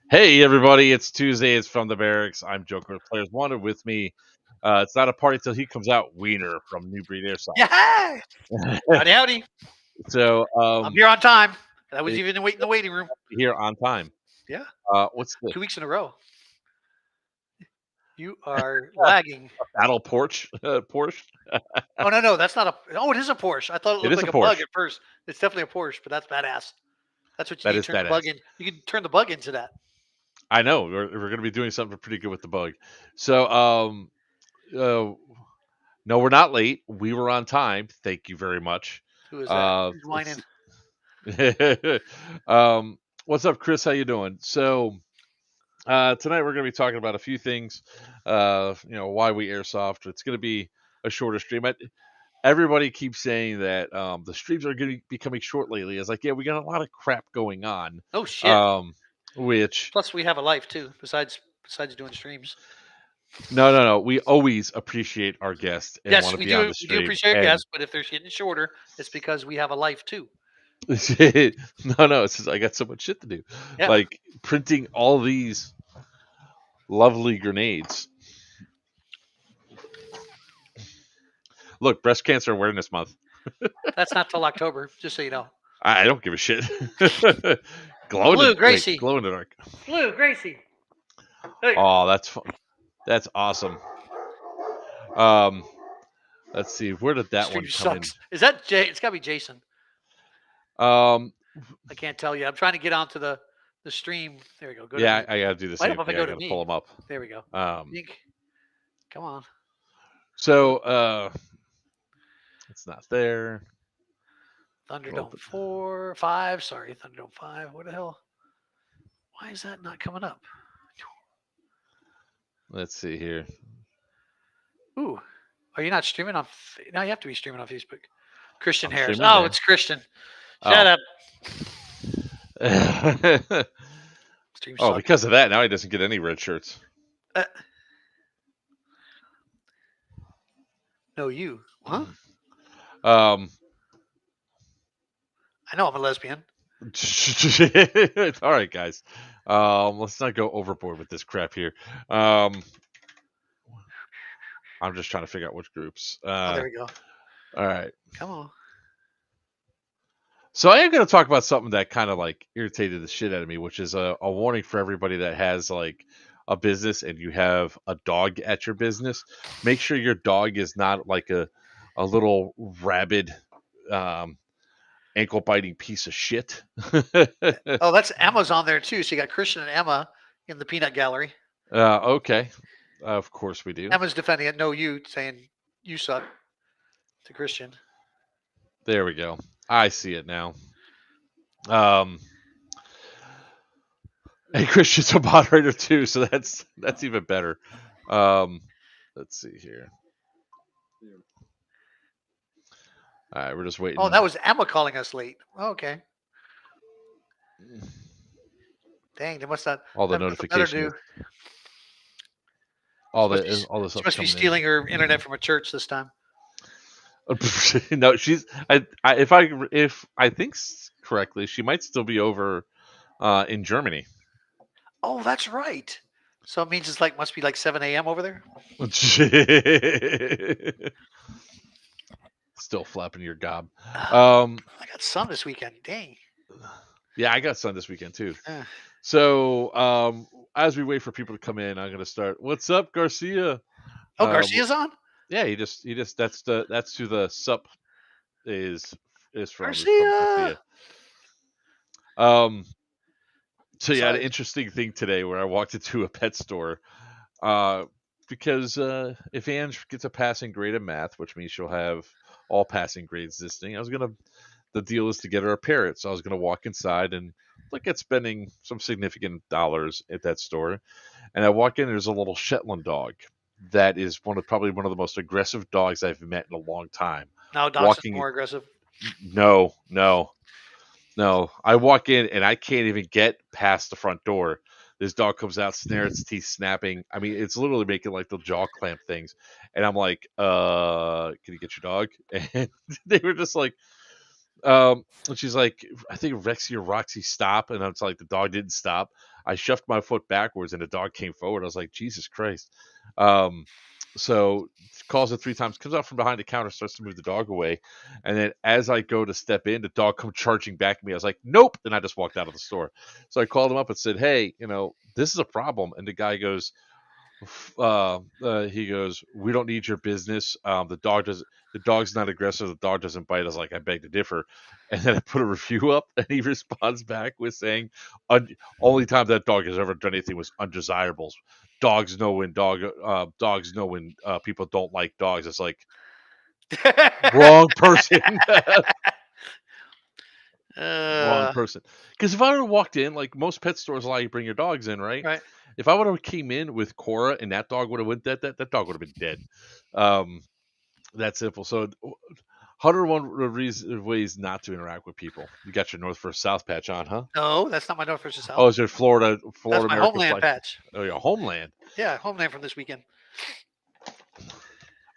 Hey everybody, it's Tuesday. It's from the barracks. I'm Joker. Players wanted with me. It's not a party till he comes out. Wiener from New Breed Airsoft. Yeah. Howdy, howdy. So I'm here on time. I was it- even in the waiting room. here on time. Yeah. What's this? 2 weeks in a row. You are lagging. Battle Porsche? Porsche? Oh, no. That's not a. Oh, it is a Porsche. I thought it It looked is like a a bug Porsche. at first. It's definitely a Porsche, but that's badass. That's what you That need is to turn the bug badass. in. You can turn the bug into that. I know we're going to be doing something pretty good with the bug. So uh, no, we're not late. We were on time. Thank you very much. Who is that? Who's whining? What's up, Chris? How you doing? So tonight we're going to be talking about a few things. Why we airsoft. It's going to be a shorter stream. Everybody keeps saying that the streams are going to be becoming short lately. It's like, yeah, we got a lot of crap going on. Oh shit. Which Plus, we have a life too. Besides doing streams. no. We always appreciate our guests and Yes, want to we be on do. the We do stream. appreciate our And guests, but if they're getting shorter, it's because we have a life too. no, it's just I got so much shit to do. Yeah. Like printing all these lovely grenades. Look, Breast Cancer Awareness Month. That's not till October, just so you know. I don't give a shit. Blue, Gracie. Glow in the dark. Blue, Gracie. Hey. Oh, that's fun. That's awesome. Let's see. Where did that Stream one come sucks. Is that Jay? It's got to be Jason. in? I can't tell you. I'm trying to get onto the stream. There we go. Go Yeah, to I gotta do the Why same don't I thing. go I to gotta me? pull them up. There we go. Think. Come on. So it's not there. Thunderdome 4, 5. Sorry, Thunderdome 5. What the hell? Why is that not coming up? Let's see here. Ooh. Are you not streaming on? No, you have to be streaming on Facebook. Christian I'm Harris. streaming Oh, there. it's Christian. Oh. Shut up. Stream Oh, sucks. because of that, now he doesn't get any red shirts. No, you. Huh? Um, I know I'm a lesbian. all right, guys. Let's not go overboard with this crap here. I'm just trying to figure out which groups. Oh, there we go. All right. Come on. So I am going to talk about something that kind of like irritated the shit out of me, which is a warning for everybody that has like a business and you have a dog at your business. Make sure your dog is not like a little rabid, ankle biting piece of shit. Oh, that's Emma's on there too. So you got Christian and Emma in the peanut gallery. Okay. Of course we do. Emma's defending it. No, you saying you suck to Christian. There we go. I see it now. And Christian's a moderator too, so that's even better. Let's see here. All right, we're just waiting. Oh, that was Emma calling us late. Oh, okay. Dang, they must not. All the notifications. All this she must be stealing her internet from a church this time. No, she's. If I think correctly, she might still be over in Germany. Oh, that's right. So it means it's must be like 7 a.m. over there. Still flapping your gob. I got sun this weekend. Dang. Yeah, I got sun this weekend too. So as we wait for people to come in, I'm gonna start. What's up, Garcia? Oh, Garcia's on. Yeah, he just that's who the sup is from. Garcia. So yeah, I had an interesting thing today where I walked into a pet store, because if Ange gets a passing grade in math, which means she'll have all passing grades this thing, the deal is to get her a parrot. So I was gonna walk inside and look at spending some significant dollars at that store, and I walk in. There's a little Shetland dog that is probably one of the most aggressive dogs I've met in a long time. Now dogs are more aggressive. No. I walk in and I can't even get past the front door. This dog comes out, snaring its teeth, snapping. I mean, it's literally making like the jaw clamp things. And I'm like, can you get your dog? And they were just like, And she's like, I think Rexy or Roxy, stop. And I was like, the dog didn't stop. I shoved my foot backwards and the dog came forward. I was like, Jesus Christ. Um, so calls it 3 times, comes out from behind the counter, starts to move the dog away. And then as I go to step in, the dog comes charging back at me. I was like, nope. And I just walked out of the store. So I called him up and said, hey, this is a problem. And the guy goes, he goes, we don't need your business. The dog's not aggressive. The dog doesn't bite. I was like, I beg to differ. And then I put a review up, and he responds back with saying, only time that dog has ever done anything was undesirables. Dogs know when people don't like dogs. It's like, wrong person. Wrong uh, person. Because if I would have walked in, like most pet stores allow you to bring your dogs in, right? right. If I would have came in with Cora and that dog would have went dead, that dog would have been dead. Um, that simple. So 101 ways not to interact with people. You got your North versus South patch on, huh? No, that's not my North versus South. Oh, is it Florida That's my America homeland flag? patch. Oh, your homeland. Yeah, homeland from this weekend.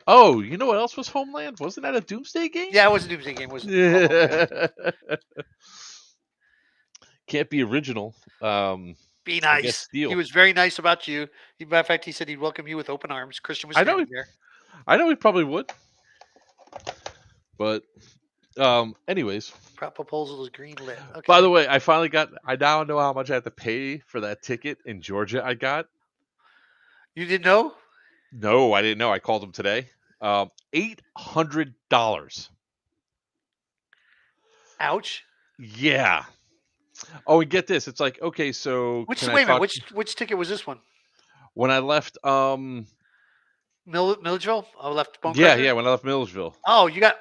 Oh, you know what else was homeland? Wasn't that a Doomsday game? Yeah, it was a Doomsday game. It was homeland. Can't be original. Be I guess nice. Steel. He was very nice about you. Matter of fact, he said he'd welcome you with open arms. Christian was I standing there. know he probably would. But anyways. Proposal is green lit. Okay. By the way, I now know how much I have to pay for that ticket in Georgia I got. You didn't know? No, I didn't know. I called them today. $800. Ouch. Yeah. Oh, and get this. It's like, okay, so Wait can a I minute. talk Which ticket was this one? when I left Milledgeville? Oh, left Bone yeah, Crusher? when I left Millersville. Oh, you got.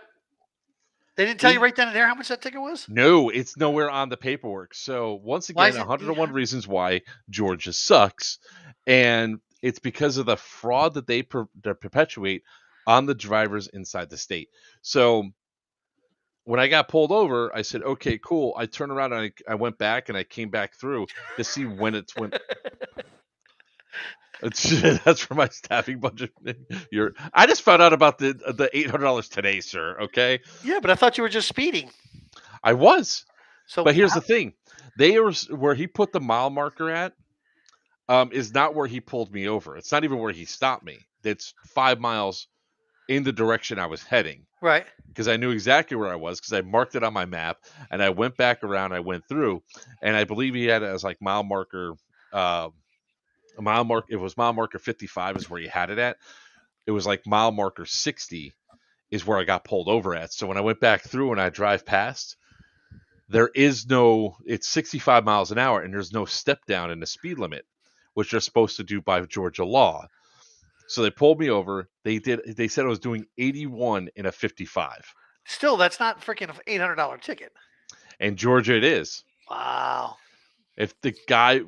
They didn't tell you Eight right then and there how much that ticket was? No, it's nowhere on the paperwork. So once Why again, is it 101 800? reasons why Georgia sucks, and it's because of the fraud that they perpetuate on the drivers inside the state. So when I got pulled over, I said, "Okay, cool." I turned around and I went back and I came back through to see when it's when. That's for my staffing budget. I just found out about the $800 today, sir. Okay, Yeah, but I thought you were just speeding. I was. So But here's the thing: they were where he put the mile marker at is not where he pulled me over. It's not even where he stopped me. It's 5 miles in the direction I was heading right. because I knew exactly where I was because I marked it on my map and I went back around. I went through, and I believe he had it as like mile marker. A mile mark. It was mile marker 55 is where he had it at. It was like mile marker 60 is where I got pulled over at. So when I went back through and I drive past, it's 65 miles an hour and there's no step down in the speed limit, which they're supposed to do by Georgia law. So they pulled me over. They said I was doing 81 in a 55. Still, that's not freaking an $800 ticket. And Georgia it is. Wow. If the guy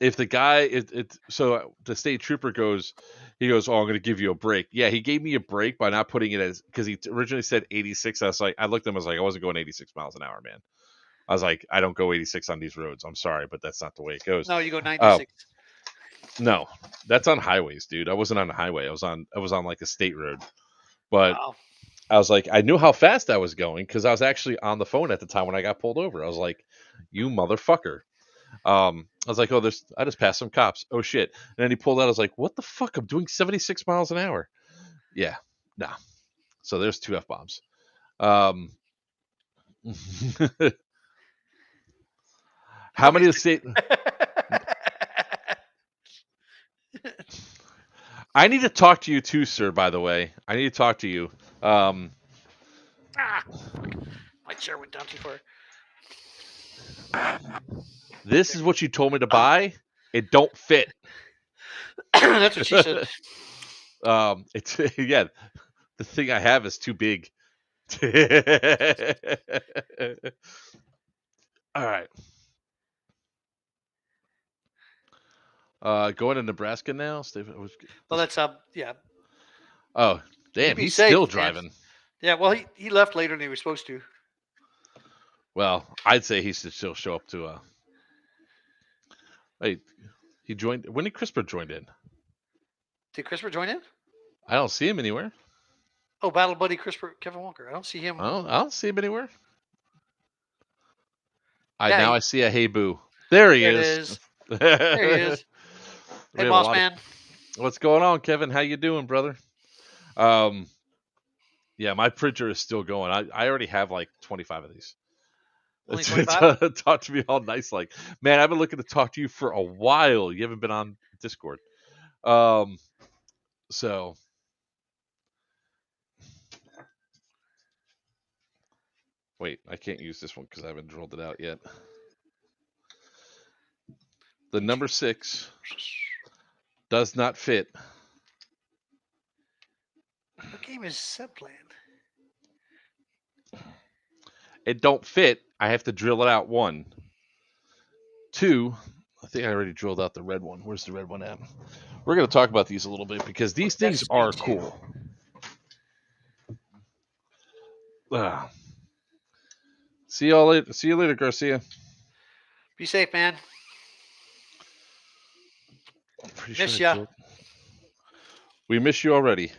if the guy so the state trooper goes, he goes, "Oh, I'm going to give you a break." Yeah, he gave me a break by not putting it as because he originally said 86. I looked at him, I was like, I wasn't going 86 miles an hour, man. I was like, I don't go 86 on these roads. I'm sorry, but that's not the way it goes. No, you go 96. No, that's on highways, dude. I wasn't on the highway. I was on like a state road. But Wow. I was like, I knew how fast I was going because I was actually on the phone at the time when I got pulled over. I was like, you motherfucker. I was like, oh, I just passed some cops. Oh shit. And then he pulled out. I was like, what the fuck? I'm doing 76 miles an hour. Yeah. Nah. So there's 2 F-bombs. How many of the state I need to talk to you too, sir, by the way. I need to talk to you. My chair went down too far. This is what you told me to buy. It don't fit. That's what she said. It's yeah. The thing I have is too big. All right. Going to Nebraska now. Well, that's yeah. Oh, You damn! be He's safe, still man. driving. Yeah, well, he left later than he was supposed to. Well, I'd say he should still show up to. Wait, he joined. When did CRISPR join in? Did Christopher join in? I don't see him anywhere. Oh, Battle Buddy Kevin Walker. I don't see him. I don't see him anywhere. Yeah, Now I see a Hey Boo. There he there it is. is. There he is. Hey, boss man. What's going on, Kevin? How you doing, brother? Yeah, my printer is still going. I already have like 25 of these. Only 25? Talk to me all nice, like, man. I've been looking to talk to you for a while. You haven't been on Discord. So wait, I can't use this one because I haven't drilled it out yet. The number 6 does not fit. What game is Subplan? It don't fit. I have to drill it out. 1, 2. I think I already drilled out the red one. Where's the red one at? We're going to talk about these a little bit because these things are cool. See you later. See you later, Garcia. Be safe, man. Miss ya. We miss you already.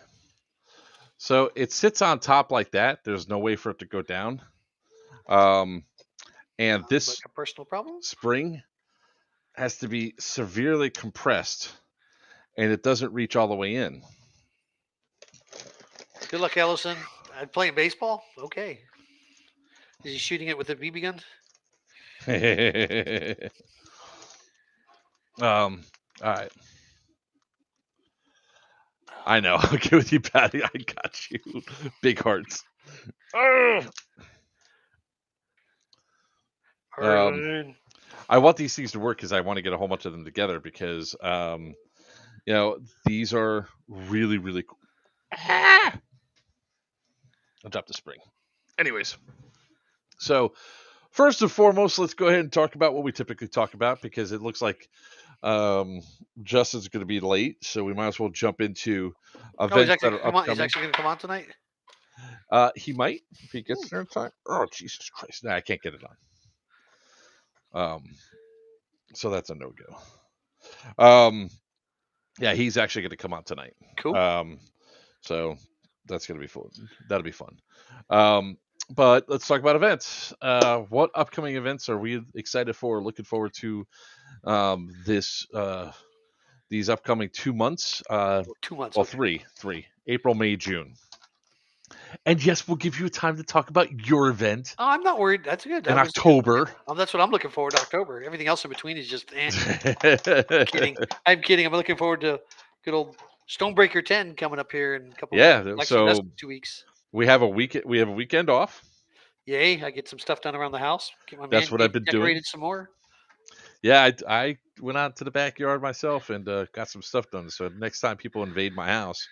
So it sits on top like that. There's no way for it to go down. And this like a personal problem? Spring has to be severely compressed, and it doesn't reach all the way in. Good luck, Ellison. Playing baseball? Okay. Is he shooting it with a BB gun? All right. I know. I'll get with you, Patty. I got you. Big hearts. I want these things to work because I want to get a whole bunch of them together because, these are really, really cool. I'll drop the spring. Anyways, so first and foremost, let's go ahead and talk about what we typically talk about because it looks like Justin's going to be late, so we might as well jump into events that are upcoming. He's actually going to come on tonight? He might if he gets there in time. Oh, Jesus Christ. Nah, I can't get it on. So that's a no-go. Yeah, he's actually going to come on tonight. Cool. So that's going to be fun. That'll be fun. But let's talk about events. What upcoming events are we excited for? Looking forward to these upcoming 2 months. 2 months. Well, three. April, May, June. And yes, we'll give you time to talk about your event. Oh, I'm not worried. That's good. In October. That's what I'm looking forward to. October. Everything else in between is just. Kidding. I'm kidding. I'm looking forward to good old Stonebreaker 10 coming up here in a couple. Yeah. Weeks. So that's 2 weeks. We have a weekend off. Yay! I get some stuff done around the house. That's what I've been doing. Decorated some more. Yeah, I went out to the backyard myself and got some stuff done. So next time people invade my house,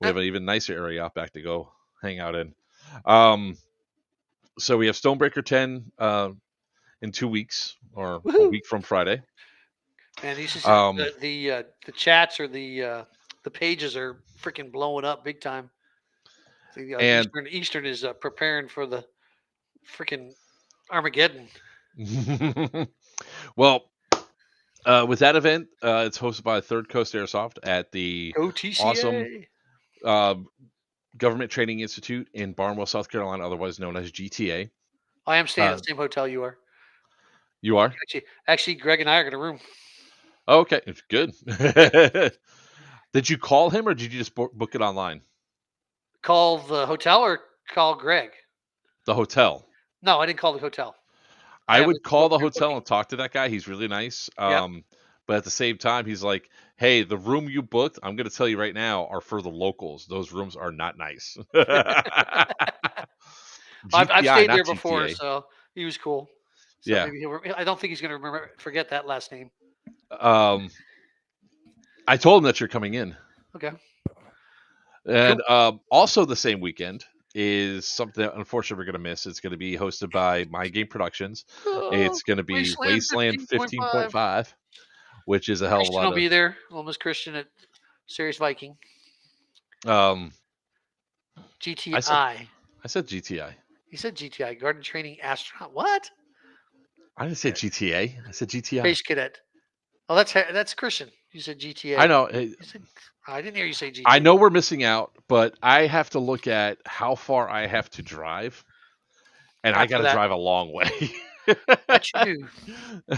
we have an even nicer area out back to go hang out in. So we have Stonebreaker 10 in 2 weeks or a week from Friday. And these the chats or the pages are freaking blowing up big time. And Eastern is preparing for the freaking Armageddon. Well, with that event, it's hosted by Third Coast Airsoft at the OTCA. Awesome Government Training Institute in Barnwell, South Carolina, otherwise known as GTA. I am staying at the same hotel you are. You are? Actually, Greg and I are in a room. Okay, good. Did you call him or did you just book it online? Call the hotel or call Greg? The hotel. No, I didn't call the hotel. I would call the hotel and talk to that guy. He's really nice. But at the same time, he's like, hey, the room you booked, I'm going to tell you right now, are for the locals. Those rooms are not nice. GTI, I've stayed there before, so he was cool. So yeah. Maybe I don't think he's going to forget that last name. I told him that you're coming in. Okay. And also the same weekend is something that unfortunately we're going to miss. It's going to be hosted by My Game Productions. It's going to be Wasteland 15.5, which is a hell of a lot. I'll be there. Almost Christian at Serious Viking. GTI. I said GTI. You said GTI, Garden Training Astronaut. What? I didn't say GTA. I said GTI. Space Cadet. Oh, that's Christian. You said GTA. I know. I didn't hear you say GTA. I know we're missing out, but I have to look at how far I have to drive, and I got to drive a long way. That you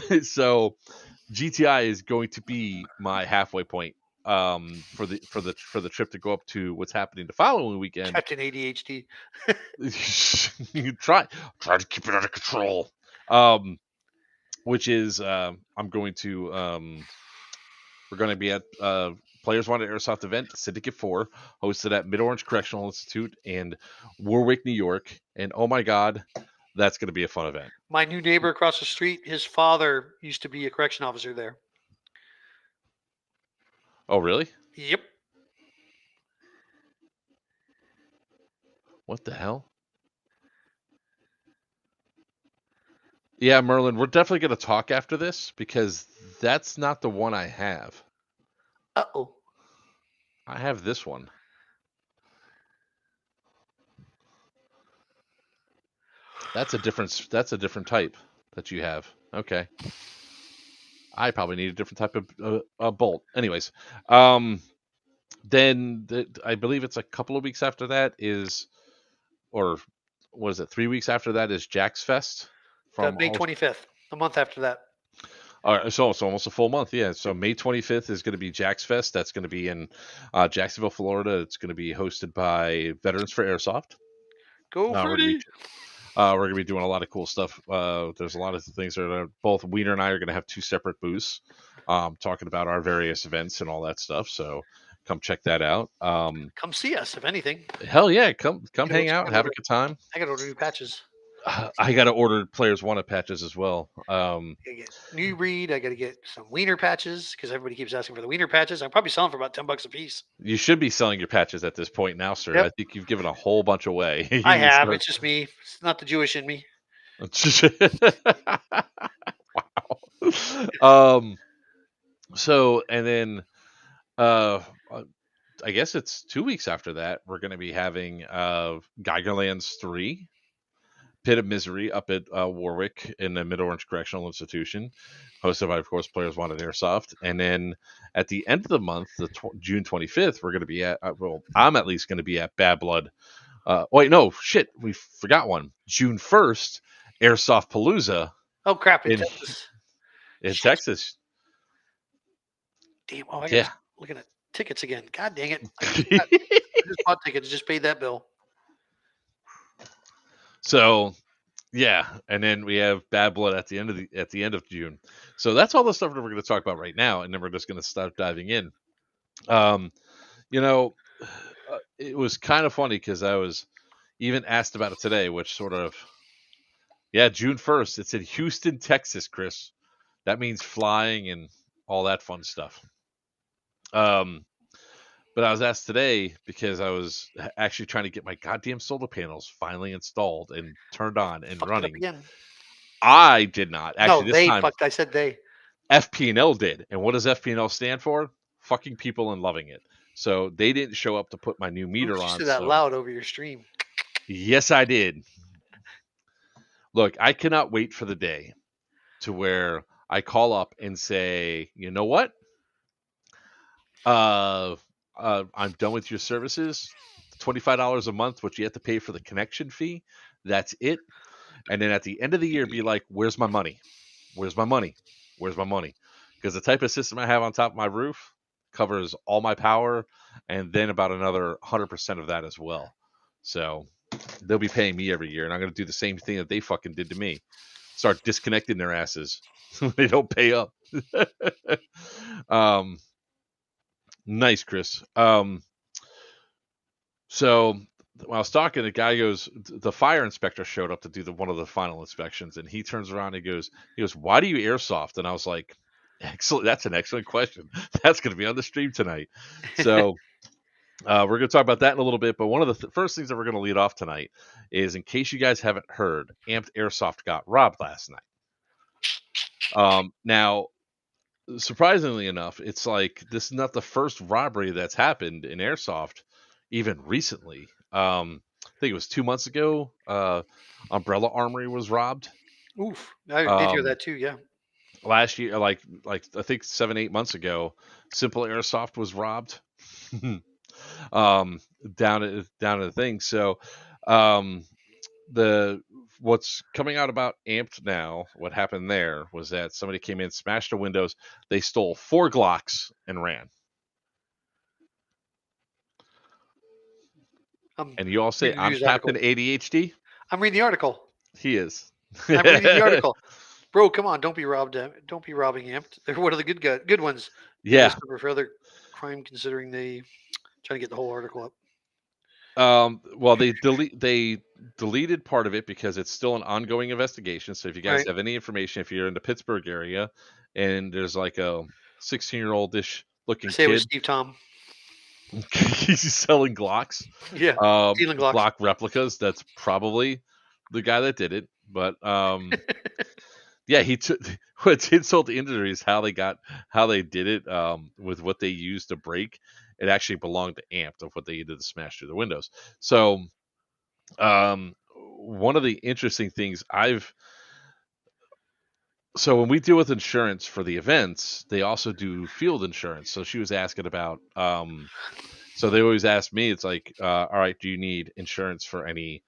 do. So GTI is going to be my halfway point for the trip to go up to what's happening the following weekend. Captain ADHD. You try to keep it under control. Which is I'm going to we're going to be at Players Wanted Airsoft event, Syndicate 4, hosted at Mid Orange Correctional Institute in Warwick, New York. And oh my God, that's going to be a fun event. My new neighbor across the street, his father used to be a correction officer there. Oh, really? Yep. What the hell? Yeah, Merlin, we're definitely going to talk after this because that's not the one I have. Uh-oh. I have this one. That's a different type that you have. Okay. I probably need a different type of bolt. Anyways, then I believe it's a couple of weeks after that is, or was it 3 weeks after that is Jack's Fest from May 25th, a month after that. So it's almost a full month, yeah. So May 25th is going to be Jack's Fest. That's going to be in Jacksonville, Florida. It's going to be hosted by Veterans for Airsoft. Go Freddie! We're going to be doing a lot of cool stuff. There's a lot of things that are, both Wiener and I are going to have 2 separate booths talking about our various events and all that stuff. So come check that out. Come see us, if anything. Hell yeah, come hang out, have a good time. I got to order new patches. I got to order Players Wanted patches as well. I got to get new breed. I got to get some Wiener patches because everybody keeps asking for the Wiener patches. I'm probably selling for about $10 a piece. You should be selling your patches at this point now, sir. Yep. I think you've given a whole bunch away. I have. It's just me. It's not the Jewish in me. Wow. So, and then I guess it's 2 weeks after that, we're going to be having Geigerlands 3, Pit of Misery up at Warwick in the Mid Orange Correctional Institution, hosted by, of course, Players Wanted Airsoft. And then at the end of the month, June 25th, we're going to be at, I'm at least going to be at Bad Blood. Wait, no, shit, we forgot one. June 1st, Airsoft Palooza. Oh, crap, in Texas. In Texas. Damn, I got looking at tickets again. God dang it. I just bought tickets, just paid that bill. So, yeah, and then we have Bad Blood at the end of June. So that's all the stuff that we're going to talk about right now, and then we're just going to start diving in. It was kind of funny because I was even asked about it today, which sort of, June 1st. It's in Houston, Texas, Chris. That means flying and all that fun stuff. But I was asked today because I was actually trying to get my goddamn solar panels finally installed and turned on and running. I did not. Actually, this time, I said they. FP&L did. And what does FP&L stand for? Fucking people and loving it. So they didn't show up to put my new meter on. You said that loud over your stream. Yes, I did. Look, I cannot wait for the day to where I call up and say, you know what? I'm done with your services. $25 a month, which you have to pay for the connection fee. That's it. And then at the end of the year, be like, where's my money? Where's my money? Where's my money? Because the type of system I have on top of my roof covers all my power and then about another 100% of that as well. So they'll be paying me every year, and I'm going to do the same thing that they fucking did to me. Start disconnecting their asses when they don't pay up. Nice, Chris. So when I was talking, the guy goes, the fire inspector showed up to do one of the final inspections, and he turns around and he goes, why do you airsoft? And I was like, excellent. That's an excellent question. That's going to be on the stream tonight. So we're going to talk about that in a little bit. But one of the first things that we're going to lead off tonight is, in case you guys haven't heard, Amped Airsoft got robbed last night. Now, surprisingly enough, it's like this is not the first robbery that's happened in Airsoft, even recently. I think it was 2 months ago. Umbrella Armory was robbed. Oof! I did hear that too. Yeah. last year, like I think 7-8 months ago, Simple Airsoft was robbed. Down at the thing. So, the what's coming out about Amped now, what happened there was that somebody came in, smashed the windows, they stole 4 Glocks and ran. And you all say I'm Captain ADHD? I'm reading the article. He is. I'm reading the article. Bro, come on, don't be robbed. Don't be robbing Amped. They're one of the good ones. Yeah. For other crime, considering they trying to get the whole article up. Well, they deleted part of it because it's still an ongoing investigation. So if you guys have any information, if you're in the Pittsburgh area and there's like a 16-year-old-ish looking kid, it was Steve Tom. He's selling Glocks. Yeah, stealing Glocks. Glock replicas. That's probably the guy that did it. But yeah, he took what's insult to injury is how they did it with what they used to break. It actually belonged to Amped of what they did to smash through the windows. So one of the interesting things so when we deal with insurance for the events, they also do field insurance. So she was asking about so they always ask me, it's like, all right, do you need insurance for any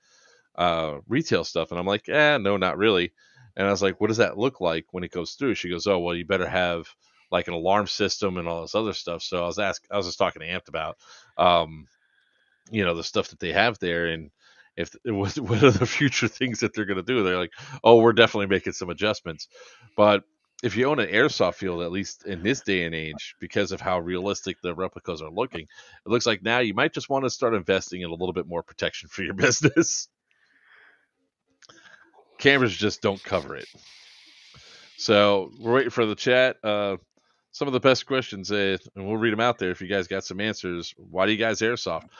retail stuff? And I'm like, no, not really. And I was like, what does that look like when it goes through? She goes, oh, well, you better have like an alarm system and all this other stuff. So I was just talking to Amped about, the stuff that they have there, and what are the future things that they're going to do. They're like, oh, we're definitely making some adjustments. But if you own an airsoft field, at least in this day and age, because of how realistic the replicas are looking, it looks like now you might just want to start investing in a little bit more protection for your business. Cameras just don't cover it. So we're waiting for the chat. Some of the best questions, and we'll read them out there if you guys got some answers. Why do you guys airsoft?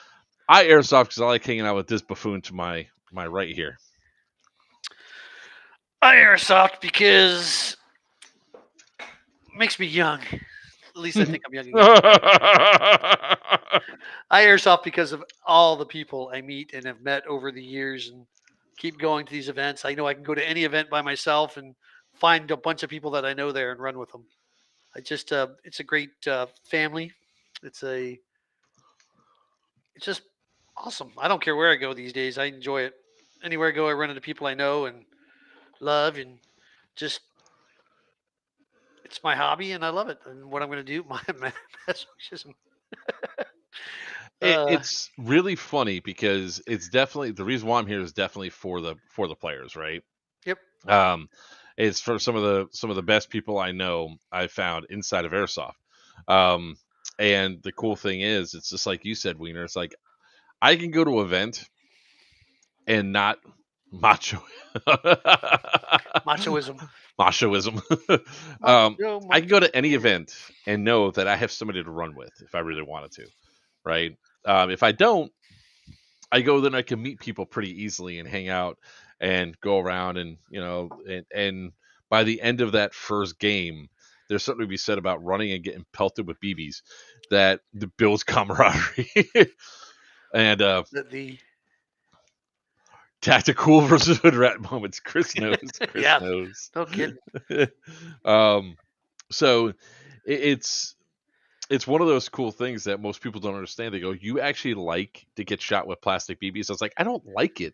I airsoft because I like hanging out with this buffoon to my right here. I airsoft because it makes me young. At least I think I'm young again. I airsoft because of all the people I meet and have met over the years and keep going to these events. I know I can go to any event by myself and find a bunch of people that I know there and run with them. It's a great family. It's just awesome. I don't care where I go these days. I enjoy it. Anywhere I go, I run into people I know and love, and just it's my hobby, and I love it. And what I'm going to do, my masochism. It's really funny because it's definitely the reason why I'm here is definitely for the players, right? Yep. It's for some of the best people I know I've found inside of airsoft. And the cool thing is, it's just like you said, Wiener. It's like I can go to an event and not machoism. I can go to any event and know that I have somebody to run with if I really wanted to, right? If I don't, I go then I can meet people pretty easily and hang out and go around and and by the end of that first game, there's something to be said about running and getting pelted with BBs that builds camaraderie. And the tactical versus hood rat moments. Chris knows. Chris knows. No kidding. So it's one of those cool things that most people don't understand. They go, you actually like to get shot with plastic BBs? I was like, I don't like it.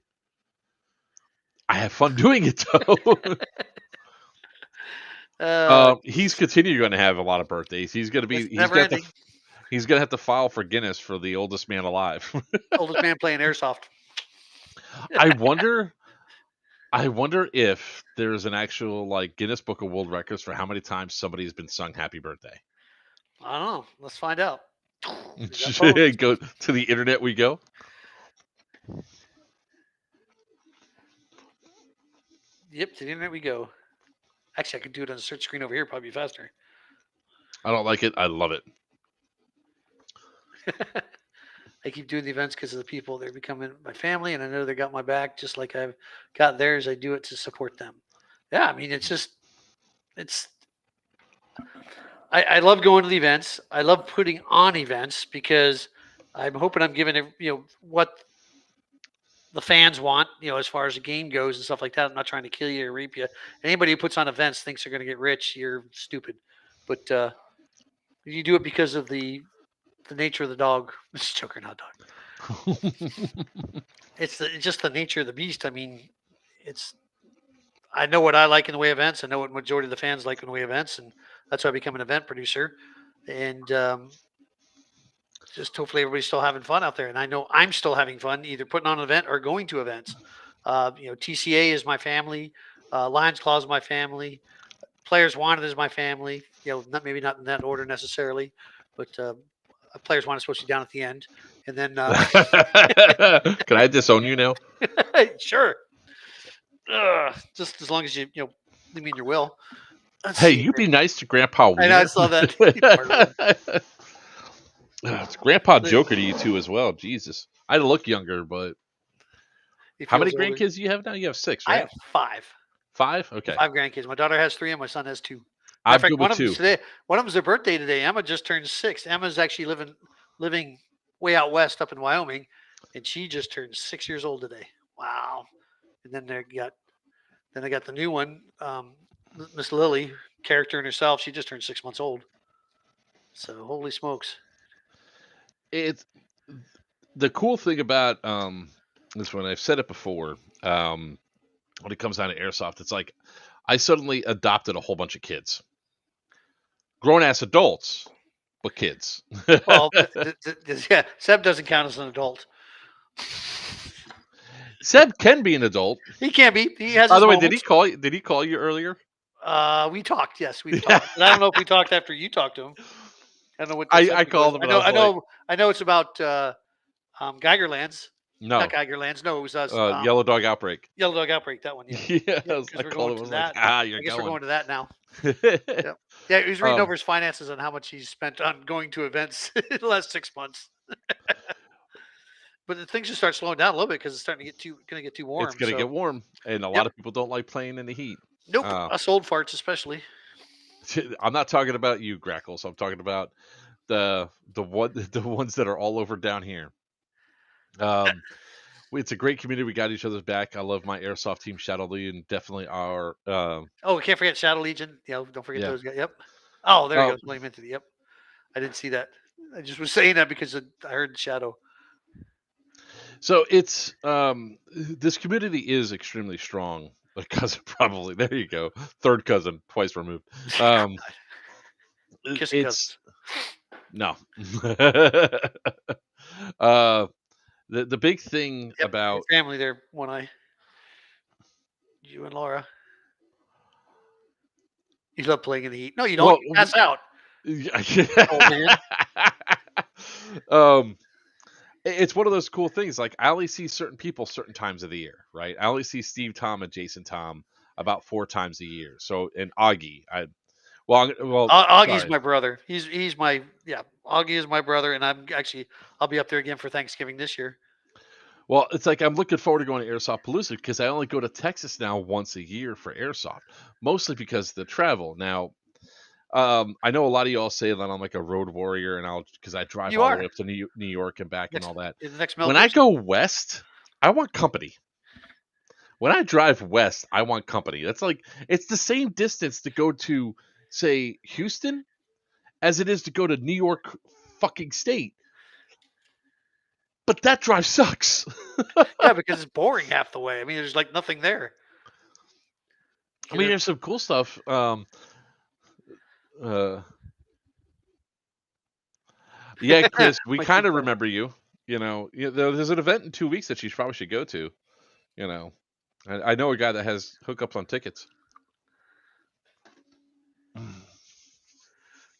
I have fun doing it though. He's continuing going to have a lot of birthdays. He's going to be. He's going to have to file for Guinness for the oldest man alive. Oldest man playing airsoft. I wonder if there's an actual Guinness Book of World Records for how many times somebody's been sung happy birthday. I don't know. Let's find out. Go to the internet we go. Yep, to the internet we go. Actually, I could do it on the search screen over here. Probably faster. I don't like it. I love it. I keep doing the events because of the people. They're becoming my family, and I know they got my back just like I've got theirs. I do it to support them. Yeah, I mean, I love going to the events. I love putting on events because I'm hoping I'm giving what the fans want, as far as the game goes and stuff like that. I'm not trying to kill you or rape you. Anybody who puts on events thinks they're going to get rich. You're stupid. But you do it because of the nature of the dog. It's Joker, not dog. It's just the nature of the beast. I mean, I know what I like in the way of events. I know what majority of the fans like in the way of events, and that's why I become an event producer. And just hopefully everybody's still having fun out there. And I know I'm still having fun, either putting on an event or going to events. TCA is my family. Lions Claw is my family. Players Wanted is my family. Maybe not in that order necessarily, but Players Wanted is supposed to be down at the end. And then can I disown you now? Sure. Just as long as you leave me in your will. Hey, you be nice to Grandpa Wiener. I know, I saw that. It's Grandpa Joker to you too as well. Jesus, I look younger, but how many grandkids do you have now? You have 6, right? I have 5. 5? Okay. 5 grandkids. My daughter has 3, and my son has 2. I'm good with 2. One of them's their birthday today. Emma just turned 6. Emma's actually living way out west, up in Wyoming, and she just turned 6 years old today. Wow! And then I got the new one, Miss Lily, character in herself. She just turned 6 months old. So holy smokes! It's the cool thing about this one. I've said it before. When it comes down to airsoft, it's like I suddenly adopted a whole bunch of kids, grown-ass adults, but kids. Well, yeah, Seb doesn't count as an adult. Seb can be an adult. He can be. He has. By the way, did he call you earlier? We talked. Yes, we talked. But I don't know if we talked after you talked to him. I don't know what I called him. I know it's about Geigerlands. No, not Geigerlands. No, it was us. Yellow Dog Outbreak. Yellow Dog Outbreak. That one. Yeah. Yes, I called him. Like, I guess we're going to that now. Yep. Yeah, he was reading over his finances on how much he's spent on going to events in the last 6 months. But the things just start slowing down a little bit because it's starting to get too warm. It's going to get warm, and a lot of people don't like playing in the heat. Nope, us old farts especially. I'm not talking about you, Grackles. I'm talking about the ones that are all over down here. It's a great community. We got each other's back. I love my airsoft team, Shadow Legion, definitely our. We can't forget Shadow Legion. Don't forget those guys. Yep. Oh, there he goes. William into the. Yep. I didn't see that. I just was saying that because I heard Shadow. So it's this community is extremely strong. A cousin, probably. There you go. Third cousin, twice removed. It's no. The big thing about your family there, One Eye. You and Laura. You love playing in the heat. No, you don't. Well, you pass out. Oh, man. It's one of those cool things. Like I only see certain people certain times of the year, right? I only see Steve Tom and Jason Tom about 4 times a year. So and Augie, Augie's my brother. He's my Augie is my brother, and I'll be up there again for Thanksgiving this year. Well, it's like I'm looking forward to going to Airsoft Palooza because I only go to Texas now once a year for Airsoft, mostly because of the travel. Now, I know a lot of y'all say that I'm like a road warrior, and because I drive all the way up to New York and back and all that. When I go west, I want company. When I drive west, I want company. That's like it's the same distance to go to, say, Houston, as it is to go to New York, fucking state. But that drive sucks. Yeah, because it's boring half the way. I mean, there's like nothing there. I mean, there's some cool stuff. Yeah, Chris, we kind of remember you. There's an event in 2 weeks that you probably should go to. I know a guy that has hookups on tickets.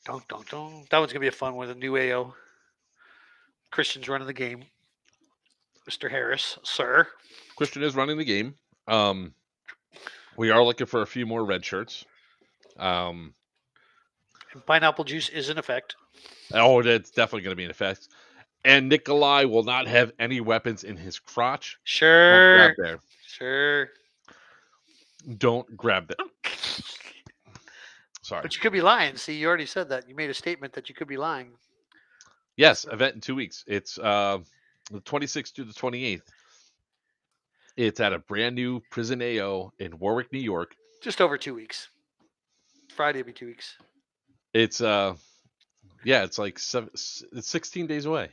Dun, dun, dun. That one's gonna be a fun one. The new AO. Christian's running the game. Mr. Harris, sir. Christian is running the game. We are looking for a few more red shirts. And pineapple juice is in effect. Oh, that's definitely going to be in effect. And Nikolai will not have any weapons in his crotch. Sure. Don't grab there. Sure. Don't grab there. Sorry. But you could be lying. See, you already said that. You made a statement that you could be lying. Yes, event in 2 weeks. It's the 26th to the 28th. It's at a brand new prison AO in Warwick, New York. Just over 2 weeks. Friday will be 2 weeks. It's it's like it's 16 days away.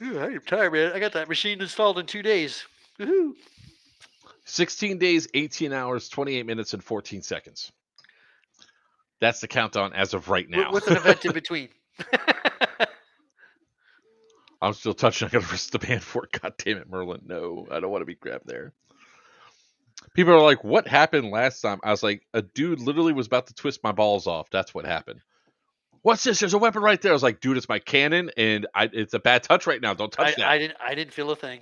I'm tired, man. I got that machine installed in 2 days. Woohoo! 16 days, 18 hours, 28 minutes, and 14 seconds. That's the countdown as of right now. With an event in between. I'm still touching. I got to risk the band for it. God damn it, Merlin. No, I don't want to be grabbed there. People are like, what happened last time? I was like, a dude literally was about to twist my balls off. That's what happened. What's this? There's a weapon right there. I was like, dude, it's my cannon, and it's a bad touch right now. Don't touch that. I didn't feel a thing.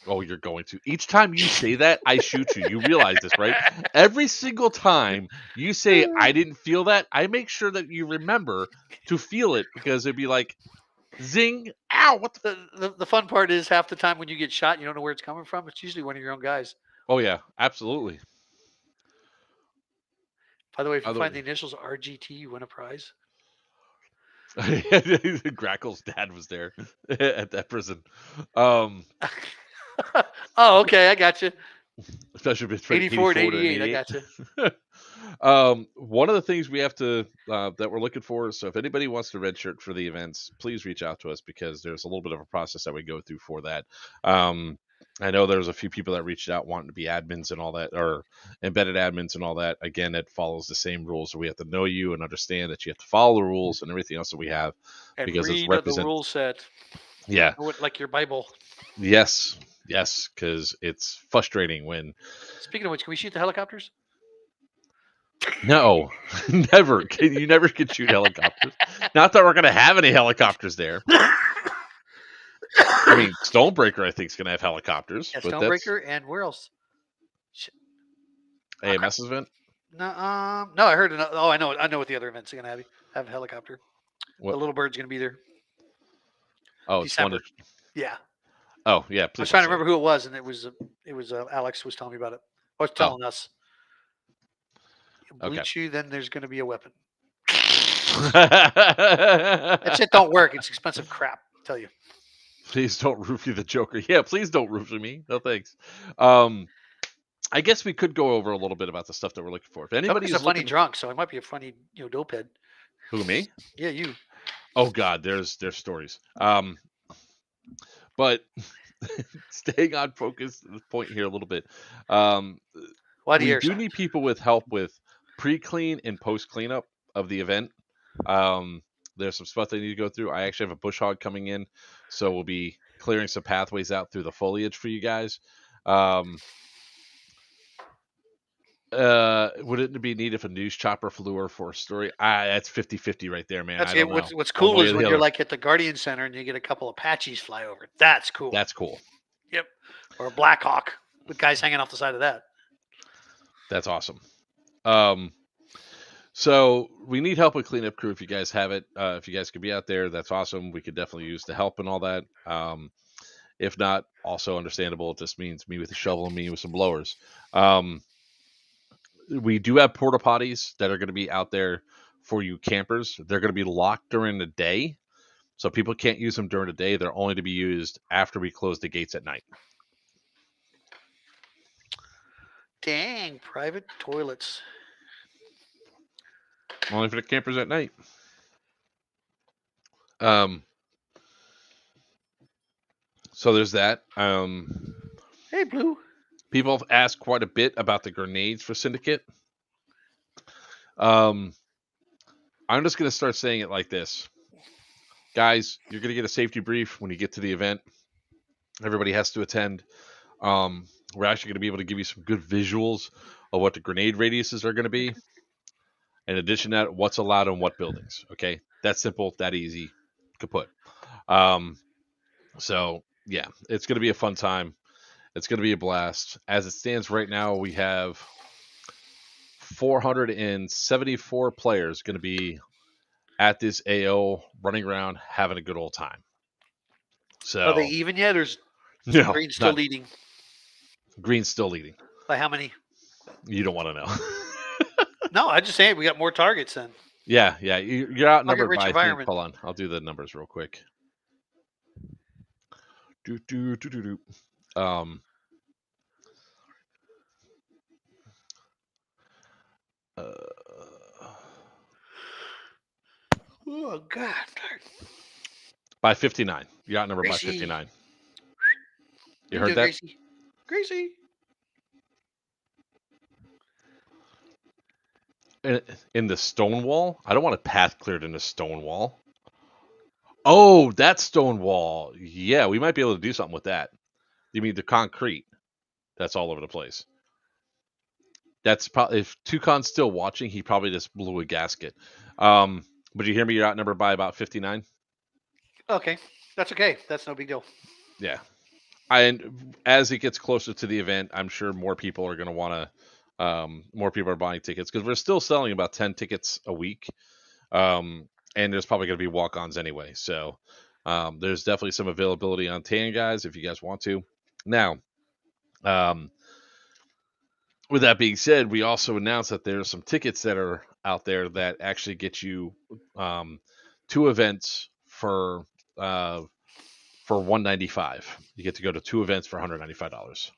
Oh, you're going to. Each time you say that, I shoot you. You realize this, right? Every single time you say, I didn't feel that, I make sure that you remember to feel it, because it'd be like, zing, ow, what the fun part is half the time when you get shot, you don't know where it's coming from. It's usually one of your own guys. Oh, yeah, absolutely. By the way, if you find the initials RGT, you win a prize. Grackle's dad was there at that prison. Oh, okay, I got you. Especially if it's 84 and 88, I got you. One of the things we have to that we're looking for, so if anybody wants to redshirt for the events, please reach out to us, because there's a little bit of a process that we go through for that. I know there's a few people that reached out wanting to be admins and all that, or embedded admins and all that. Again, it follows the same rules. So we have to know you and understand that you have to follow the rules and everything else that we have. And because read it's the rule set. Yeah. Like your Bible. Yes, because it's frustrating when... Speaking of which, can we shoot the helicopters? No, never. You never can shoot helicopters. Not that we're going to have any helicopters there. I mean, Stonebreaker, I think, is going to have helicopters. Yeah, Stonebreaker, and where else? AMS event? No, I heard. I know what the other events are going to have a helicopter. What? The Little Bird's going to be there. Oh, December. Yeah. Oh, yeah. I was trying to remember who it was, and it was Alex was telling me about it. Or telling us. Bleach you, then there's going to be a weapon. That shit don't work. It's expensive crap, I tell you. Please don't roofie the Joker. Yeah, please don't roofie me. No thanks. I guess we could go over a little bit about the stuff that we're looking for. If anybody's a funny drunk, so it might be a funny, dopehead. Who, me? Yeah, you. Oh God, there's stories. But staying on focus, the point here a little bit. We do need people with help with pre-clean and post-cleanup of the event. There's some stuff they need to go through. I actually have a bush hog coming in, so we'll be clearing some pathways out through the foliage for you guys. Would it be neat if a news chopper flew over for a story? That's 50-50 right there, man. That's what's cool is when you're like at the Guardian Center and you get a couple Apaches fly over. That's cool. That's cool. Yep. Or a Black Hawk with guys hanging off the side of that. That's awesome. So we need help with cleanup crew. If you guys have it, if you guys could be out there, that's awesome. We could definitely use the help and all that. If not, also understandable. It just means me with a shovel and me with some blowers. We do have porta potties that are going to be out there for you campers. They're going to be locked during the day, so people can't use them during the day. They're only to be used after we close the gates at night. Dang, private toilets. Only for the campers at night. So there's that. Hey, Blue. People have asked quite a bit about the grenades for Syndicate. I'm just going to start saying it like this. Guys, you're going to get a safety brief when you get to the event. Everybody has to attend. We're actually going to be able to give you some good visuals of what the grenade radiuses are going to be. In addition to that, what's allowed in what buildings. Okay, that's simple, that easy, kaput. So, yeah, it's going to be a fun time. It's going to be a blast. As it stands right now, we have 474 players going to be at this AO, running around, having a good old time. So, are they even yet, or is Green still leading? Green's still leading. By how many? You don't want to know. No, I just saying we got more targets then. Yeah. You're outnumbered by. Hold on, I'll do the numbers real quick. Do, do, do, do, do. Um, uh, Oh God. by 59. You outnumbered by Gracie. 59. You You can do heard it, that? Gracie. Gracie. In the Stonewall? I don't want a path cleared in the Stonewall. Oh, that Stonewall. Yeah, we might be able to do something with that. You mean the concrete? That's all over the place. That's probably if Tucon's still watching, he probably just blew a gasket. But you hear me? You're outnumbered by about 59. Okay, that's okay. That's no big deal. Yeah, and as it gets closer to the event, I'm sure more people are going to want to. More people are buying tickets because we're still selling about 10 tickets a week. And there's probably going to be walk-ons anyway. So there's definitely some availability on tan guys if you guys want to. Now, um, with that being said, we also announced that there's some tickets that are out there that actually get you two events for $195. You get to go to two events for $195.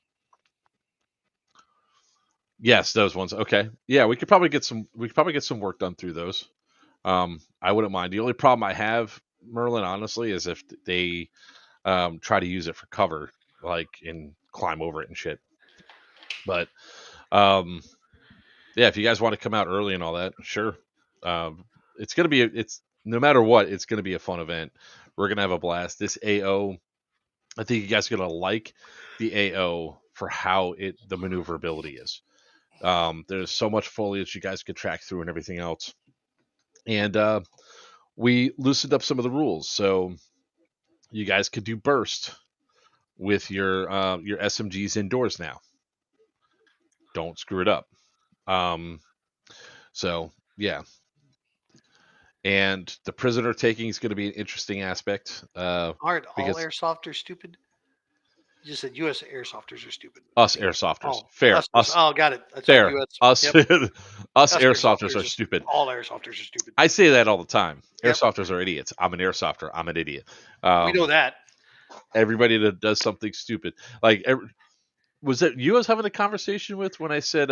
Yes, those ones. Okay, yeah, we could probably get some. We could probably get some work done through those. I wouldn't mind. The only problem I have, Merlin, honestly, is if they try to use it for cover, like and climb over it and shit. But yeah, if you guys want to come out early and all that, sure. It's gonna be it's no matter what, it's gonna be a fun event. We're gonna have a blast. This AO, I think you guys are gonna like the AO for how the maneuverability is. There's so much foliage you guys could track through and everything else. And we loosened up some of the rules, so you guys could do burst with your SMGs indoors now. Don't screw it up. Um, so yeah, and the prisoner taking is going to be an interesting aspect. Aren't all Because airsofters stupid? You just said U.S. airsofters are stupid. us airsofters, Oh, fair, us Oh, got it. I thought fair, U.S. us Yep. us Us airsofters are just stupid. all airsofters are stupid. I say that all the time. Yep. Airsofters are idiots. I'm an airsofter. I'm an idiot. We know that. Everybody that does something stupid, like was it you I was having a conversation with when I said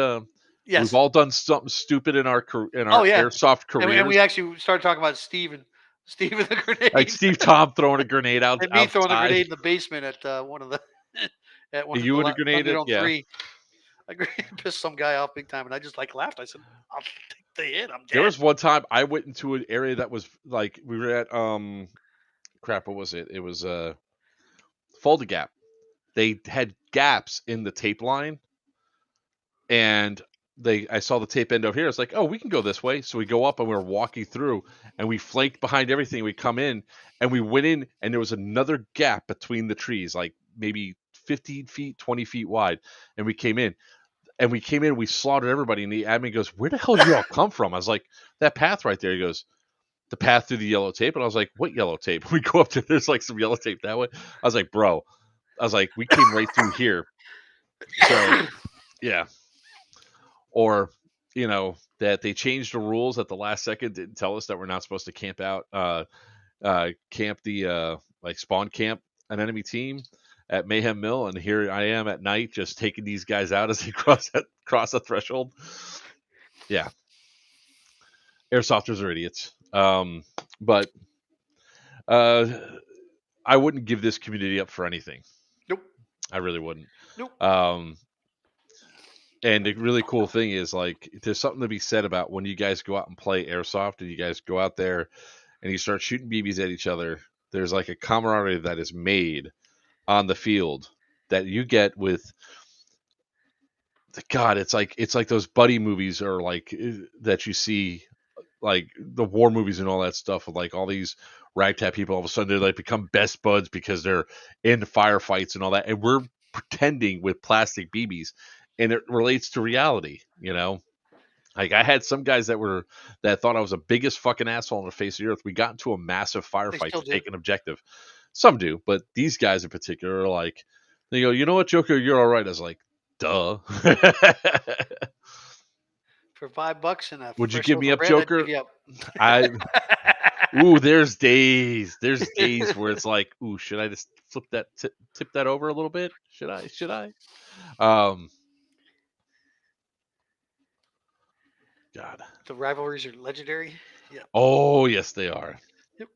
Yes. we've all done something stupid in our airsoft careers, and we actually started talking about Steve and the grenade, like Steve Tom throwing a grenade out and me outside. throwing the grenade in the basement at one of the at one You of would the have grenaded, yeah. 3. I pissed some guy off big time, and I just like laughed. I said, "I'll take the hit. I'm dead." There was one time I went into an area that was like we were at crap. What was it? It was Folda Gap. They had gaps in the tape line, and I saw the tape end over here. It's like, oh, we can go this way. So we go up and we're walking through, and we flanked behind everything. We come in, and we went in, and there was another gap between the trees, like maybe 15 feet, 20 feet wide, and we came in. And we came in, we slaughtered everybody, and the admin goes, "Where the hell did you all come from?" I was like, "That path right there." He goes, "The path through the yellow tape," and I was like, "What yellow tape?" We go up to there's like some yellow tape that way. I was like, "Bro," I was like, "We came right through here." So yeah, or that they changed the rules at the last second, didn't tell us that we're not supposed to camp out, camp the like spawn camp an enemy team at Mayhem Mill, and here I am at night just taking these guys out as they cross the threshold. Yeah, airsofters are idiots. But I wouldn't give this community up for anything. Nope. I really wouldn't. Nope. And the really cool thing is, like, there's something to be said about when you guys go out and play airsoft, and you guys go out there and you start shooting BBs at each other. There's like a camaraderie that is made on the field that you get with God. It's like those buddy movies, or like that you see, like the war movies and all that stuff, with like all these ragtag people. All of a sudden, they like become best buds because they're in firefights and all that, and we're pretending with plastic BBs, and it relates to reality. Like I had some guys that thought I was the biggest fucking asshole on the face of the earth. We got into a massive firefight to take an objective. Some do, but these guys in particular are like, they go, "You know what, Joker, you're all right." I was like, duh. For $5 and a would you give me up, bread, Joker? I'd give you up. Ooh, there's days. There's days where it's like, ooh, should I just flip that, tip that over a little bit? Should I? Should I? God. The rivalries are legendary. Yeah. Oh, yes, they are. Yep.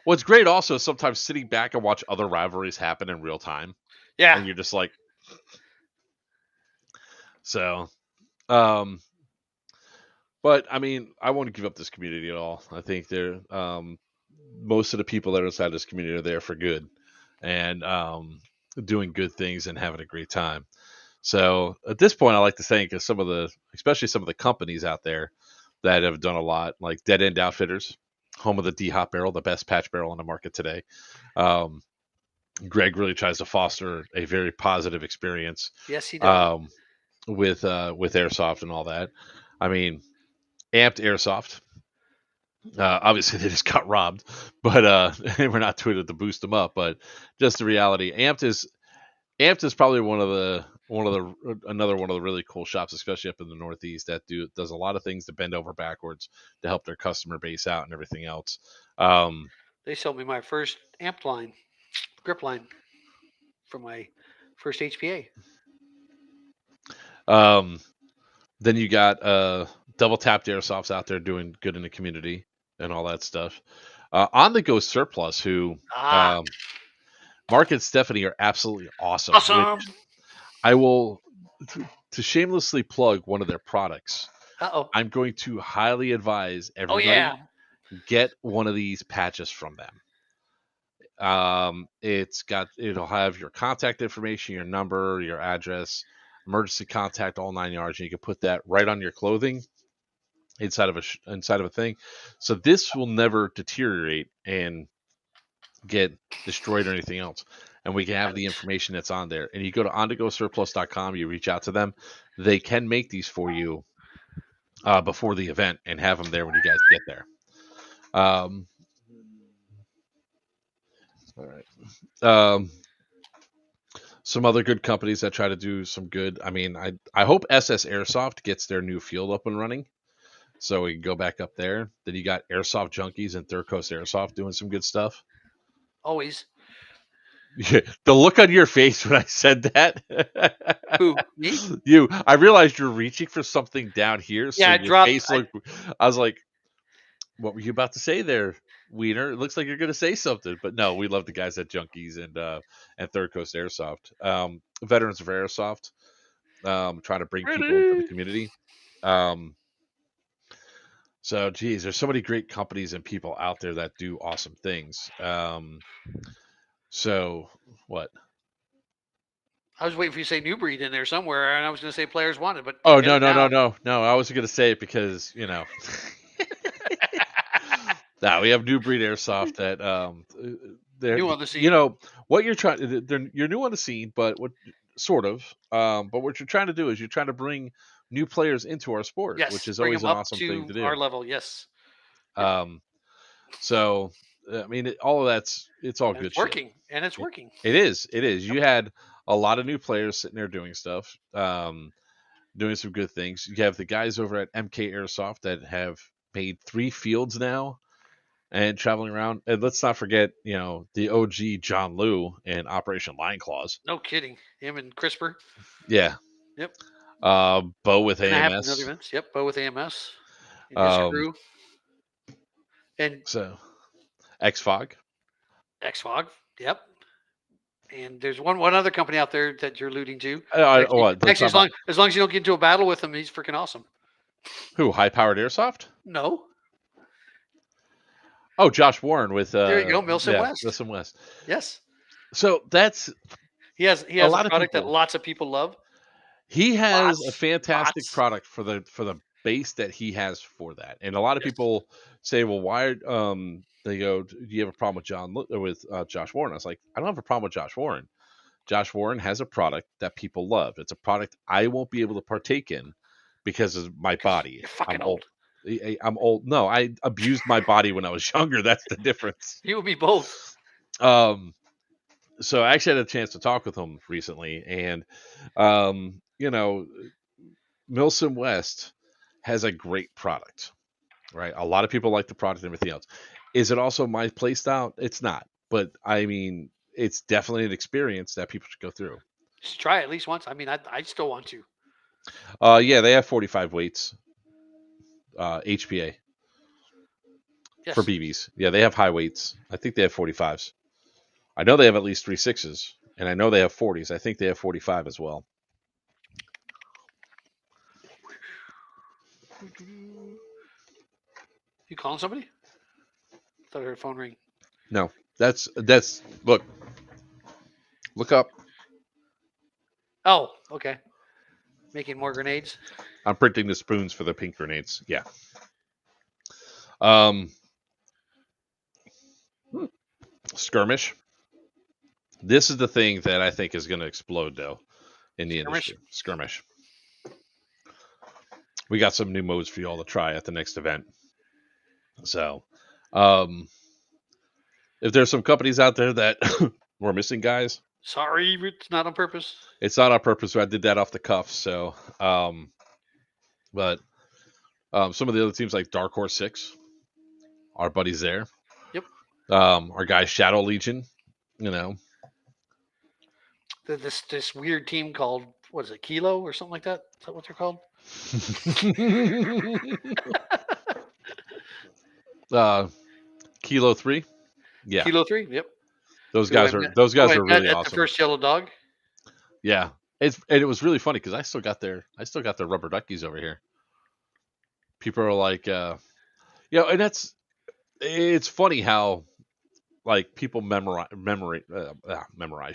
What's great also is sometimes sitting back and watch other rivalries happen in real time. Yeah. And you're just like, so, um, but I mean, I won't give up this community at all. I think they're, most of the people that are inside this community are there for good and, doing good things and having a great time. So at this point, I like to thank especially some of the companies out there that have done a lot, like Dead End Outfitters, home of the D Hop barrel, the best patch barrel on the market today. Greg really tries to foster a very positive experience. Yes, he does. With airsoft and all that. I mean, Amped Airsoft. Obviously, they just got robbed, but we're not tweeted to boost them up. But just the reality, Amped is probably another one of the really cool shops, especially up in the Northeast, that does a lot of things to bend over backwards to help their customer base out and everything else. They sold me my first amp line, grip line, for my first HPA. Then you got Double Tapped Airsofts out there doing good in the community and all that stuff. On the Go Surplus, who Mark and Stephanie are absolutely awesome. Awesome. I will to shamelessly plug one of their products. Uh-oh. I'm going to highly advise everybody get one of these patches from them. It'll have your contact information, your number, your address, emergency contact, all 9 yards, and you can put that right on your clothing inside of a thing. So this will never deteriorate and get destroyed or anything else. And we can have the information that's on there. And you go to ontogosurplus.com, you reach out to them. They can make these for you before the event and have them there when you guys get there. All right. Some other good companies that try to do some good. I mean, I hope SS Airsoft gets their new field up and running, so we can go back up there. Then you got Airsoft Junkies and Third Coast Airsoft doing some good stuff. Always. Yeah, the look on your face when I said that. Who? Me? You. I realized you're reaching for something down here. So Yeah, I your dropped. face looked. I was like, "What were you about to say there, Wiener? It looks like you're going to say something." But no, we love the guys at Junkies and Third Coast Airsoft. Veterans of Airsoft, trying to bring people into the community. So, geez, there's so many great companies and people out there that do awesome things. So, what? I was waiting for you to say New Breed in there somewhere, and I was going to say Players Wanted, but oh no. I wasn't going to say it because we have New Breed Airsoft that they're new on the scene. You know what you're trying. You're new on the scene, but what sort of? But what you're trying to do is you're trying to bring new players into our sport, yes, which is bring always them an up awesome to thing to do. our level, yes. So I mean, all of it's all good. It's working, shit. And it's working. It is. You had a lot of new players sitting there doing stuff, doing some good things. You have the guys over at MK Airsoft that have made 3 fields now and traveling around. And let's not forget, the OG John Liu and Operation Lion Claws. No kidding. Him and CRISPR. Yeah. Yep. Bo with AMS. Yep, Bo with AMS. And his crew. And so XFOG. XFOG, yep. And there's one other company out there that you're alluding to. Actually, as long as you don't get into a battle with him, he's freaking awesome. Who? High Powered Airsoft? No. Oh, Josh Warren with there you go, Milson West. Milson West. Yes. So he has a product that lots of people love. He has a fantastic product for the base that he has for that, and a lot of people say, "Well, why?" They go, "Do you have a problem with Josh Warren?" I was like, "I don't have a problem with Josh Warren. Josh Warren has a product that people love. It's a product I won't be able to partake in because of my body. You're fucking old. I'm old. No, I abused my body when I was younger. That's the difference. You would be both. So I actually had a chance to talk with him recently, and Milson West has a great product. right? A lot of people like the product and everything else. Is it also my play style? It's not, but I mean, it's definitely an experience that people should go through. Just try it at least once. I mean, I still want to. Yeah, they have 45 weights, HPA for Yes. BBs. Yeah, they have high weights. I think they have 45s. I know they have at least 3.6s, and I know they have 40s. I think they have 45 as well. You calling somebody? Thought I heard a phone ring. No, that's look up. Oh, okay. Making more grenades. I'm printing the spoons for the pink grenades. Yeah. Um, skirmish. This is the thing that I think is going to explode, though, in the industry. Skirmish. We got some new modes for you all to try at the next event. So, if there's some companies out there that we're missing, guys. Sorry, it's not on purpose. It's not on purpose. I did that off the cuff. So, but some of the other teams like Dark Horse 6, our buddies there. Yep. Our guy Shadow Legion, you know. This weird team called, what is it, Kilo or something like that? Is that what they're called? Kilo 3. Yeah. Kilo 3. Yep. Those guys are really awesome. The first yellow dog. Yeah. It was really funny because I still got their rubber duckies over here. People are like, and it's funny how like people memorize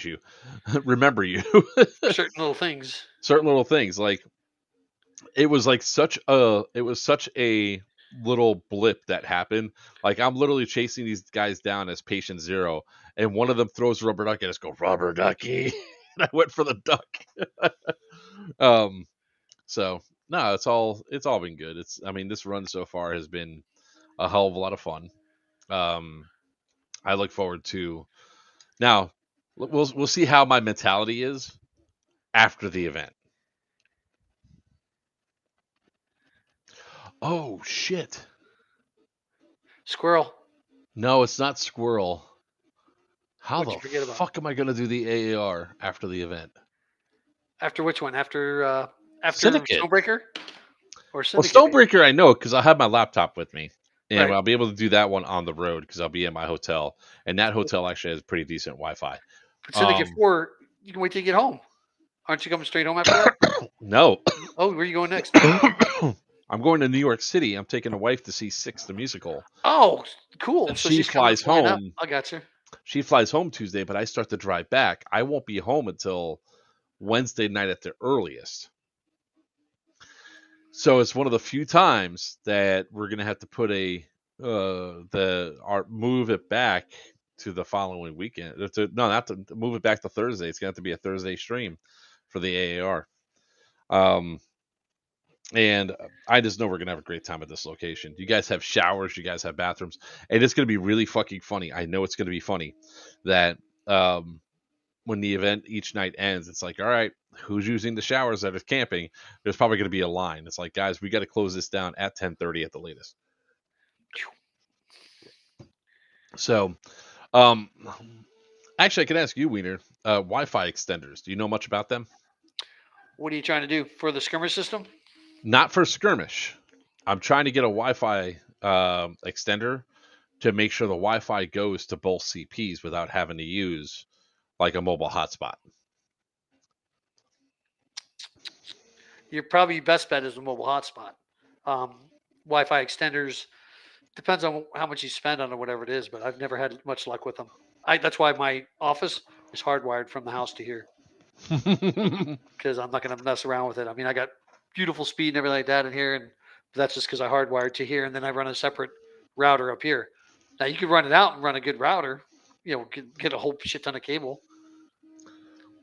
you, remember you. Certain little things. Like it was such a little blip that happened. Like I'm literally chasing these guys down as patient zero, and one of them throws a rubber ducky. I just go rubber ducky, and I went for the duck. So no, it's all been good. This run so far has been a hell of a lot of fun. I look forward to now. We'll see how my mentality is after the event. Oh shit! Squirrel. No, it's not squirrel. How What'd the fuck am I gonna do the AAR after the event? After which one? After Syndicate. Stonebreaker? Or Syndicate? Well, Stonebreaker I know because I'll have my laptop with me. And right. I'll be able to do that one on the road because I'll be in my hotel. And that hotel actually has pretty decent Wi-Fi. But Syndicate 4, you can wait till you get home. Aren't you coming straight home after that? No. Oh, where are you going next? I'm going to New York City. I'm taking a wife to see Six the musical. Oh, cool. And so she flies home. I got you. She flies home Tuesday, but I start to drive back. I won't be home until Wednesday night at the earliest. So it's one of the few times that we're gonna have to put move it back to the following weekend. Not to move it back to Thursday. It's gonna have to be a Thursday stream for the AAR. And I just know we're gonna have a great time at this location. You guys have showers, you guys have bathrooms, and it's gonna be really fucking funny. I know it's gonna be funny that when the event each night ends, it's like, all right, who's using the showers that is camping? There's probably going to be a line. It's like, guys, we got to close this down at 10:30 at the latest. So, actually, I can ask you, Wiener, Wi-Fi extenders. Do you know much about them? What are you trying to do for the skirmish system? Not for skirmish. I'm trying to get a Wi-Fi extender to make sure the Wi-Fi goes to both CPs without having to use like a mobile hotspot. Your probably best bet is a mobile hotspot. Wi-Fi extenders depends on how much you spend on it, whatever it is. But I've never had much luck with them. That's why my office is hardwired from the house to here because I'm not going to mess around with it. I mean, I got beautiful speed and everything like that in here, and that's just because I hardwired to here, and then I run a separate router up here. Now you could run it out and run a good router. Get a whole shit ton of cable.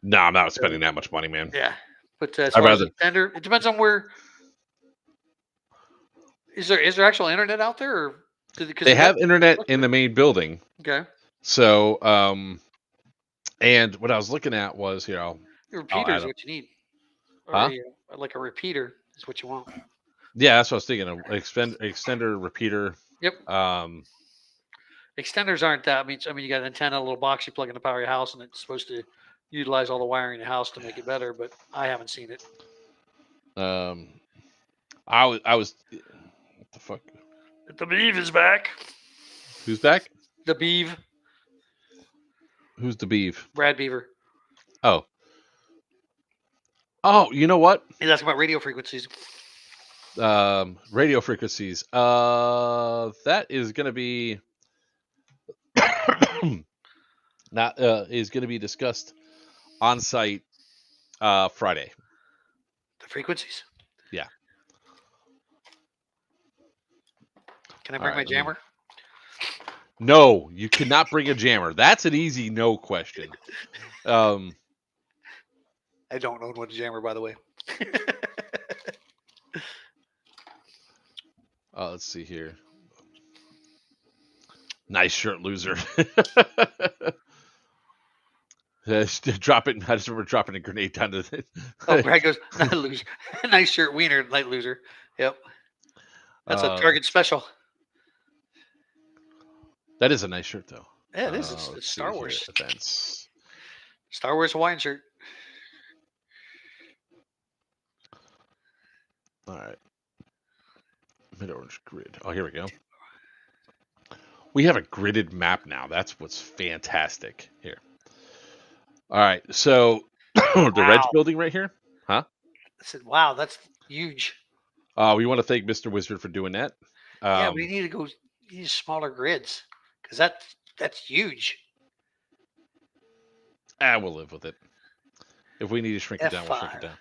No, I'm not spending that much money, man. Yeah, but as far as extender, it depends on where. Is there actual internet out there, or they have internet in the main building? Okay. So, and what I was looking at was, a repeater is what you need. Or like a repeater is what you want. Yeah, that's what I was thinking. An extender, repeater. Yep. Um, Extenders aren't that. I mean, you got an antenna, a little box you plug in to power your house, and it's supposed to utilize all the wiring in your house to make it better. But I haven't seen it. I was. What the fuck? The Beeve is back. Who's back? The Beeve. Who's the Beeve? Brad Beaver. Oh. Oh, you know what? He's asking about radio frequencies. Radio frequencies. That is going to be not is going to be discussed on site Friday. The frequencies. Yeah. Can I bring my jammer? No, you cannot bring a jammer. That's an easy no question. I don't own one jammer, by the way. Let's see here. Nice shirt, loser. Drop it. I just remember dropping a grenade down to the. Brad goes, not loser. Nice shirt, wiener, light loser. Yep. That's a Target special. That is a nice shirt, though. Yeah, it is. It's Star Wars. Events. Star Wars Hawaiian shirt. All right. Mid-orange grid. Oh, here we go. We have a gridded map now. That's what's fantastic here. All right. So the Reg building right here. Huh? I said, wow, that's huge. We want to thank Mr. Wizard for doing that. Yeah, we need to go use smaller grids because that's huge. We'll live with it. If we need to shrink it down, we'll shrink it down.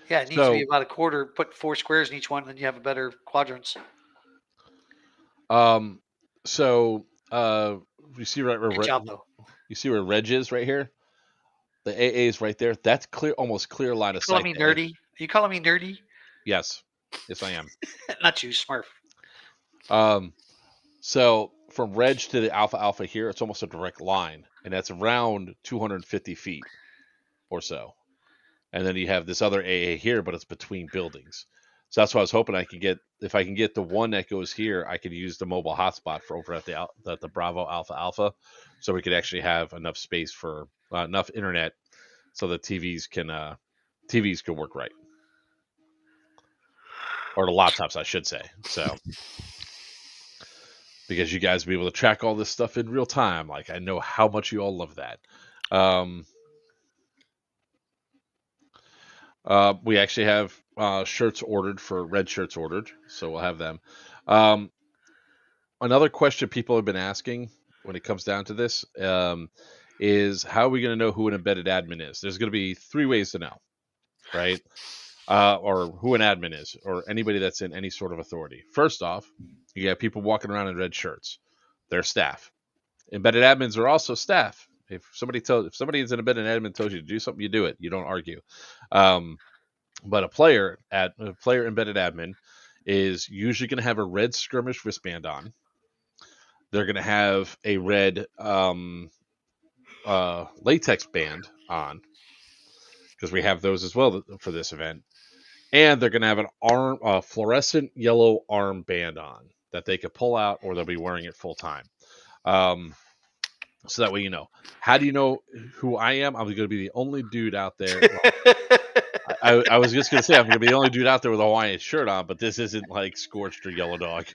Yeah, it needs to be about a quarter. Put 4 squares in each one, then you have a better quadrants. So you see right where Good job, though. You see where Reg is right here. The AA is right there. That's clear, almost clear line of sight. You calling me nerdy? Are you calling me nerdy? Yes, I am. Not you, Smurf. So from Reg to the Alpha here, it's almost a direct line, and that's around 250 feet or so. And then you have this other AA here, but it's between buildings. So that's what I was hoping I could get. If I can get the one that goes here, I could use the mobile hotspot for over at the Bravo Alpha, so we could actually have enough space for enough internet, so the TVs can work right, or the laptops, I should say. So because you guys will be able to track all this stuff in real time, like I know how much you all love that. We actually have shirts ordered for red shirts ordered, so we'll have them. Another question people have been asking when it comes down to this is how are we going to know who an embedded admin is? There's going to be 3 ways to know, right? Or who an admin is, or anybody that's in any sort of authority. First off, you got people walking around in red shirts. They're staff. Embedded admins are also staff. If somebody is an embedded admin tells you to do something, you do it. You don't argue. But a player embedded admin is usually going to have a red skirmish wristband on. They're going to have a red latex band on, because we have those as well for this event. And they're going to have a fluorescent yellow arm band on that they could pull out, or they'll be wearing it full time. So that way you know. How do you know who I am? I'm going to be the only dude out there. Well, I was just going to say I'm going to be the only dude out there with a Hawaiian shirt on, but this isn't like Scorched or Yellow Dog.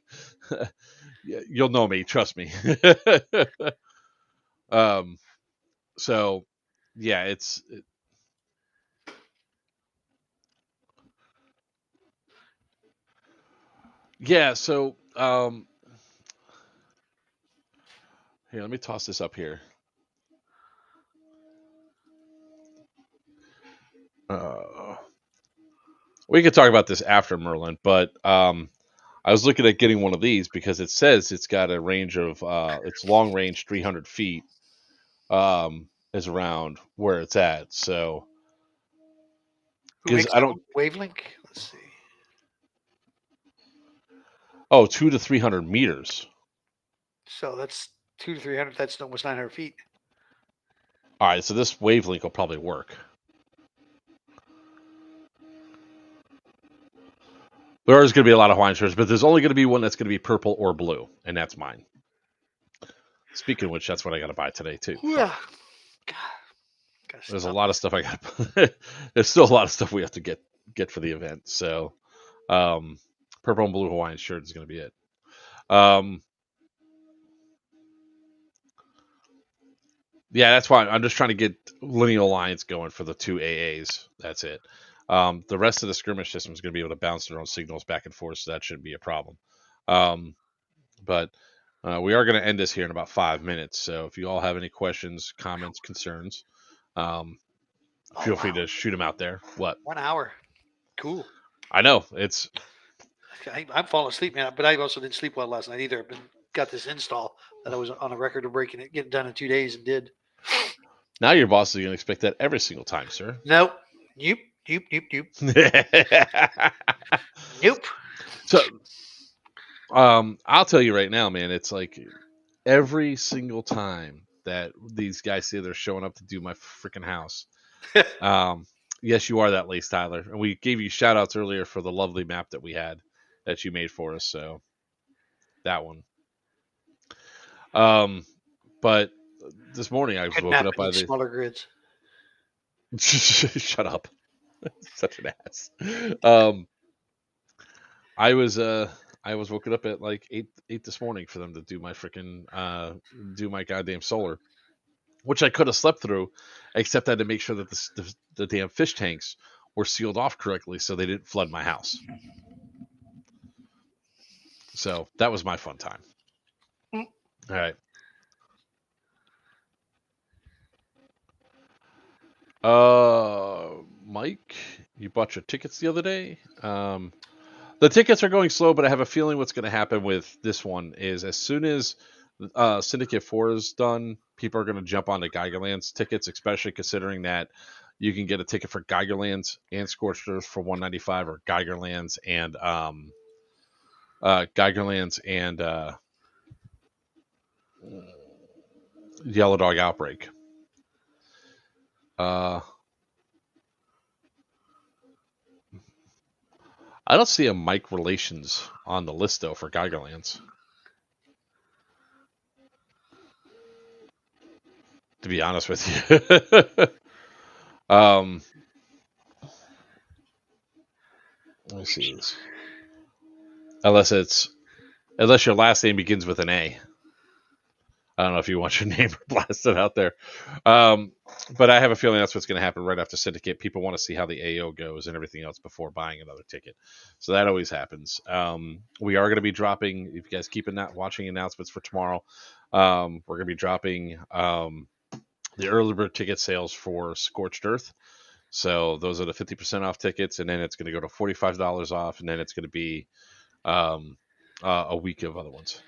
You'll know me. Trust me. So, yeah, yeah, so here, let me toss this up here. We could talk about this after Merlin, but I was looking at getting one of these because it says it's got a range of it's long range 300 feet is around where it's at. So because I don't wavelength. Let's see. Oh, 200 to 300 meters. So that's 200 to 300. That's almost 900 feet. All right, so this wavelength will probably work. There is going to be a lot of Hawaiian shirts, but there's only going to be one that's going to be purple or blue, and that's mine. Speaking of which, that's what I got to buy today too. Yeah. There's a lot of stuff I got. There's still a lot of stuff we have to get for the event. So, purple and blue Hawaiian shirt is going to be it. Yeah, that's why I'm just trying to get Lineal Alliance going for the 2 AAs. That's it. The rest of the skirmish system is going to be able to bounce their own signals back and forth, so that shouldn't be a problem. But we are going to end this here in about 5 minutes. So if you all have any questions, comments, concerns, feel free to shoot them out there. What? 1 hour. Cool. I know it's. I'm falling asleep, man. But I also didn't sleep well last night either. I've got this install that I was on a record of breaking it, getting done in 2 days, and did. Now your boss is going to expect that every single time, sir. Nope. Nope. Nope. So, I'll tell you right now, man. It's like every single time that these guys say they're showing up to do my freaking house. Yes, you are that Lace Tyler, and we gave you shout outs earlier for the lovely map that we had that you made for us. So that one. But this morning I was woken up by the smaller grids. Shut up. Such an ass. I was woken up at like 8 this morning for them to do my freaking do my goddamn solar, which I could have slept through, except I had to make sure that the damn fish tanks were sealed off correctly so they didn't flood my house. So that was my fun time. All right. Mike, you bought your tickets the other day. The tickets are going slow, but I have a feeling what's going to happen with this one is as soon as Syndicate 4 is done, people are going to jump onto Geigerland's tickets, especially considering that you can get a ticket for Geigerland's and Scorched Earth for $195, or Geigerland's and Yellow Dog Outbreak. I don't see a Mike Relations on the list though for Geigerlands. To be honest with you. Let me see this. Unless your last name begins with an A. I don't know if you want your name blasted out there. But I have a feeling that's what's going to happen right after Syndicate. People want to see how the AO goes and everything else before buying another ticket. So that always happens. We are going to be dropping, if you guys keep watching announcements for tomorrow, we're going to be dropping the early bird ticket sales for Scorched Earth. So those are the 50% off tickets, and then it's going to go to $45 off, and then it's going to be a week of other ones.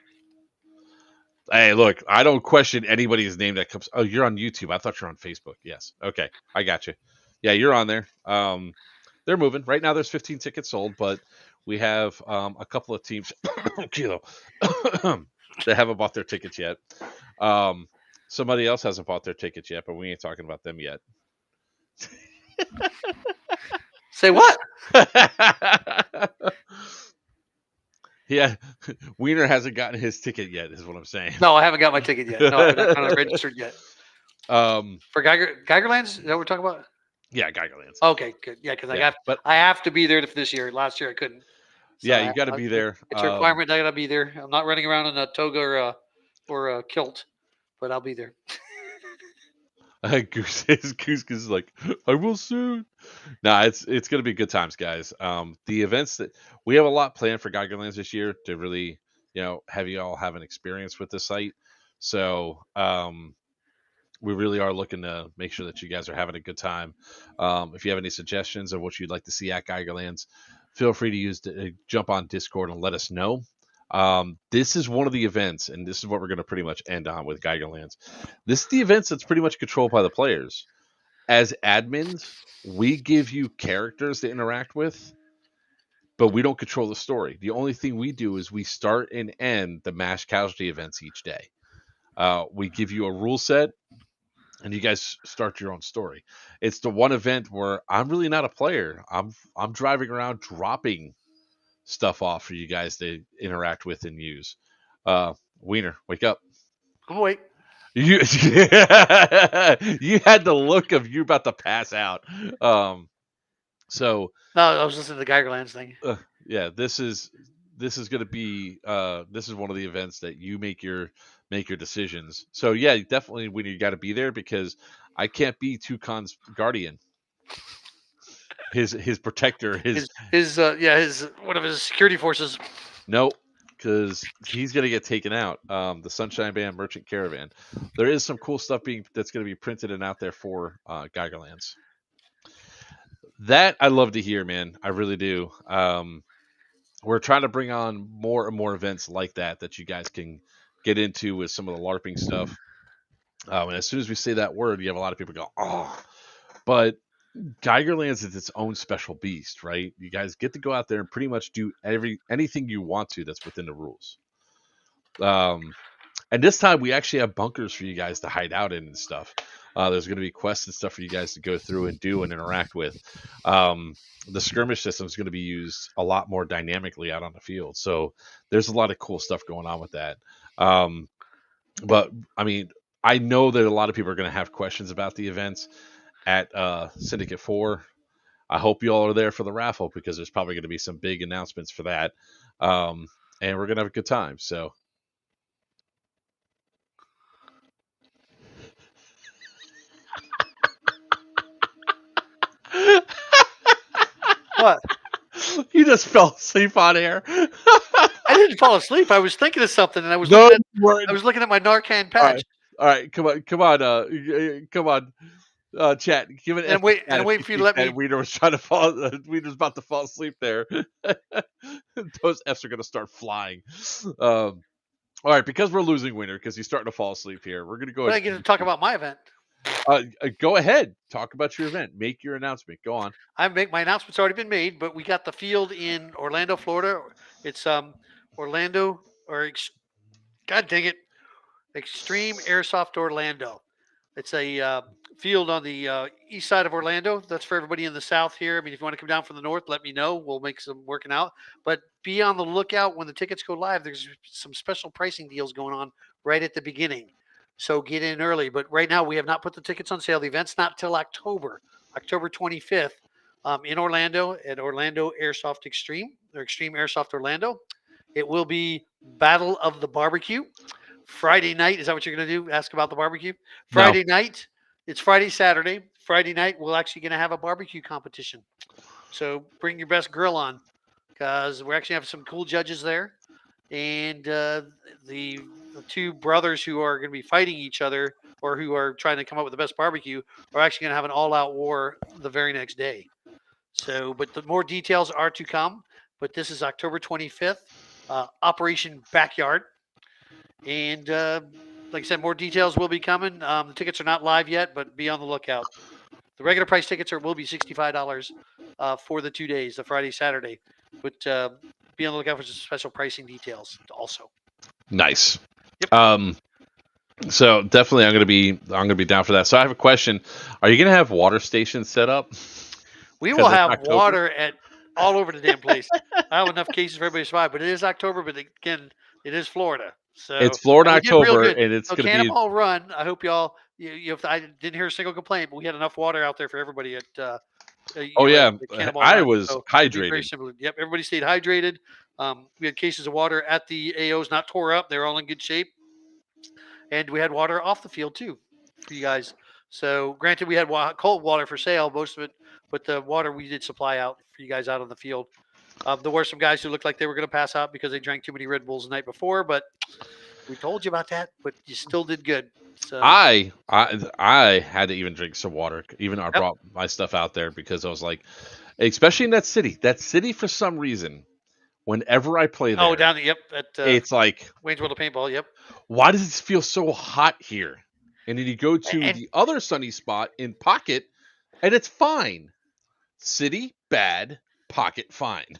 Hey, look, I don't question anybody's name that comes. Oh, you're on YouTube. I thought you're on Facebook. Yes. Okay. I got you. Yeah, you're on there. They're moving. Right now there's 15 tickets sold, but we have a couple of teams that haven't bought their tickets yet. Somebody else hasn't bought their tickets yet, but we ain't talking about them yet. Say what? Yeah, Wiener hasn't gotten his ticket yet, is what I'm saying. No, I haven't got my ticket yet. No, I'm not registered yet. For Geigerlands, is that what we're talking about? Yeah, Geigerlands. Okay, good. Yeah, because I have to be there this year. Last year I couldn't. So yeah, you got to be there. It's a requirement. I got to be there. I'm not running around in a toga or a kilt, but I'll be there. Goose is like, I will soon. Nah, it's gonna be good times, guys. The events that we have a lot planned for Geigerlands this year to really, have you all have an experience with the site. So we really are looking to make sure that you guys are having a good time. If you have any suggestions of what you'd like to see at Geigerlands, feel free to jump on Discord and let us know. This is one of the events, and this is what we're going to pretty much end on with Geigerlands. This is the events that's pretty much controlled by the players. As admins, we give you characters to interact with, but we don't control the story. The only thing we do is we start and end the mass casualty events each day. We give you a rule set, and you guys start your own story. It's the one event where I'm really not a player. I'm driving around dropping stuff off for you guys to interact with and use. Wiener, wake up. I'm awake. You you had the look of you about to pass out. So no, I was listening to the Geigerlands thing. Yeah, this is going to be this is one of the events that you make your decisions. So yeah, definitely when you got to be there because I can't be Tucon's guardian. His protector, his one of his security forces. Nope, because he's gonna get taken out. The Sunshine Band Merchant Caravan. There is some cool stuff that's gonna be printed and out there for Geigerlands. That I love to hear, man. I really do. We're trying to bring on more and more events like that you guys can get into with some of the LARPing stuff. And as soon as we say that word, you have a lot of people go, oh, but Geigerlands is its own special beast, right? You guys get to go out there and pretty much do anything you want to that's within the rules. And this time we actually have bunkers for you guys to hide out in and stuff. There's going to be quests and stuff for you guys to go through and do and interact with. The skirmish system is going to be used a lot more dynamically out on the field. So there's a lot of cool stuff going on with that. But I mean, I know that a lot of people are going to have questions about the events at Syndicate 4. I hope you all are there for the raffle because there's probably going to be some big announcements for that. And we're going to have a good time. So. What? You just fell asleep on air. I didn't fall asleep. I was thinking of something, and I was looking at my Narcan patch. All right, come on, chat. Give it. And wait for you to let me. Weeder was trying to fall. Weeder's about to fall asleep there. Those F's are going to start flying. All right, because we're losing Weeder because he's starting to fall asleep here. We're going to go. But I get to talk about my event. Go ahead. Talk about your event. Make your announcement. Go on. My announcement's already been made, but we got the field in Orlando, Florida. It's Orlando God dang it, Extreme Airsoft Orlando. It's a field on the east side of Orlando. That's for everybody in the south here. I mean, if you want to come down from the north, let me know. We'll make some working out. But be on the lookout when the tickets go live. There's some special pricing deals going on right at the beginning. So get in early. But right now, we have not put the tickets on sale. The event's not till October 25th in Orlando at Orlando Airsoft Extreme, or Extreme Airsoft Orlando. It will be Battle of the Barbecue. Friday night. Is that what you're going to do? Ask about the barbecue? Friday night. It's Friday, Saturday. Friday night, we're actually going to have a barbecue competition. So bring your best grill on because we're actually having some cool judges there. And the two brothers who are going to be fighting each other or who are trying to come up with the best barbecue are actually going to have an all-out war the very next day. So, but the more details are to come. But this is October 25th, Operation Backyard. And like I said, more details will be coming. The tickets are not live yet, but be on the lookout. The regular price tickets will be $65 for the 2 days, the Friday, Saturday. But be on the lookout for some special pricing details also. Nice. Yep. So definitely I'm gonna be down for that. So I have a question. Are you gonna have water stations set up? We will have water at all over the damn place. I have enough cases for everybody to survive, but it is October, but again, it is Florida. So it's Florida October and it's gonna Cannonball Run. I hope y'all I didn't hear a single complaint, but we had enough water out there for everybody at I was hydrated. Very similar. Yep, everybody stayed hydrated. We had cases of water at the AOs, not tore up. They're all in good shape. And we had water off the field too for you guys. So granted, we had cold water for sale, most of it, but the water we did supply out for you guys out on the field. There were some guys who looked like they were going to pass out because they drank too many Red Bulls the night before, but we told you about that, but you still did good. So I had to even drink some water. Even I brought my stuff out there because I was like, especially in that city for some reason, whenever I play there. Oh, down it's like Wayne's World of Paintball. Yep. Why does it feel so hot here? And then you go to the other sunny spot in Pocket, and it's fine. City bad, Pocket fine.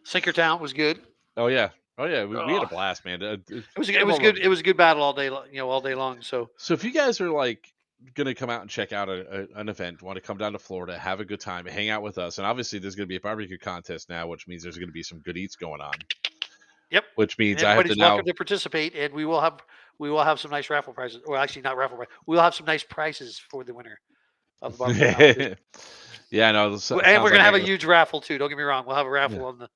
Sinkertown was good. Oh yeah. We had a blast, man. It was good. It was a good battle all day long. So if you guys are like going to come out and check out an event, want to come down to Florida, have a good time, hang out with us, and obviously there's going to be a barbecue contest now, which means there's going to be some good eats going on. Yep. Which means and I have to everybody's welcome now. to participate, and we will have some nice raffle prizes, or actually not raffle prizes. We will have some nice prizes for the winner of the barbecue competition. Yeah, no, And we're like gonna have a huge raffle too. Don't get me wrong. We'll have a raffle on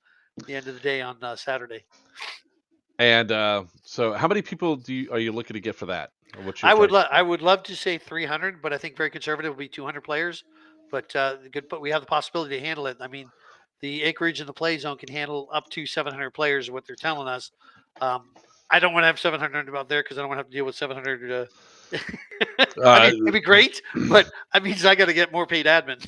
the end of the day on Saturday. And so, how many people are you looking to get for that? Or what's your I would love to say 300, but I think very conservative will be 200 players. But but we have the possibility to handle it. I mean, the acreage in the play zone can handle up to 700 players. What they're telling us. I don't want to have 700 out there because I don't want to have to deal with 700. I mean, it'd be great, but that means I got to get more paid admin.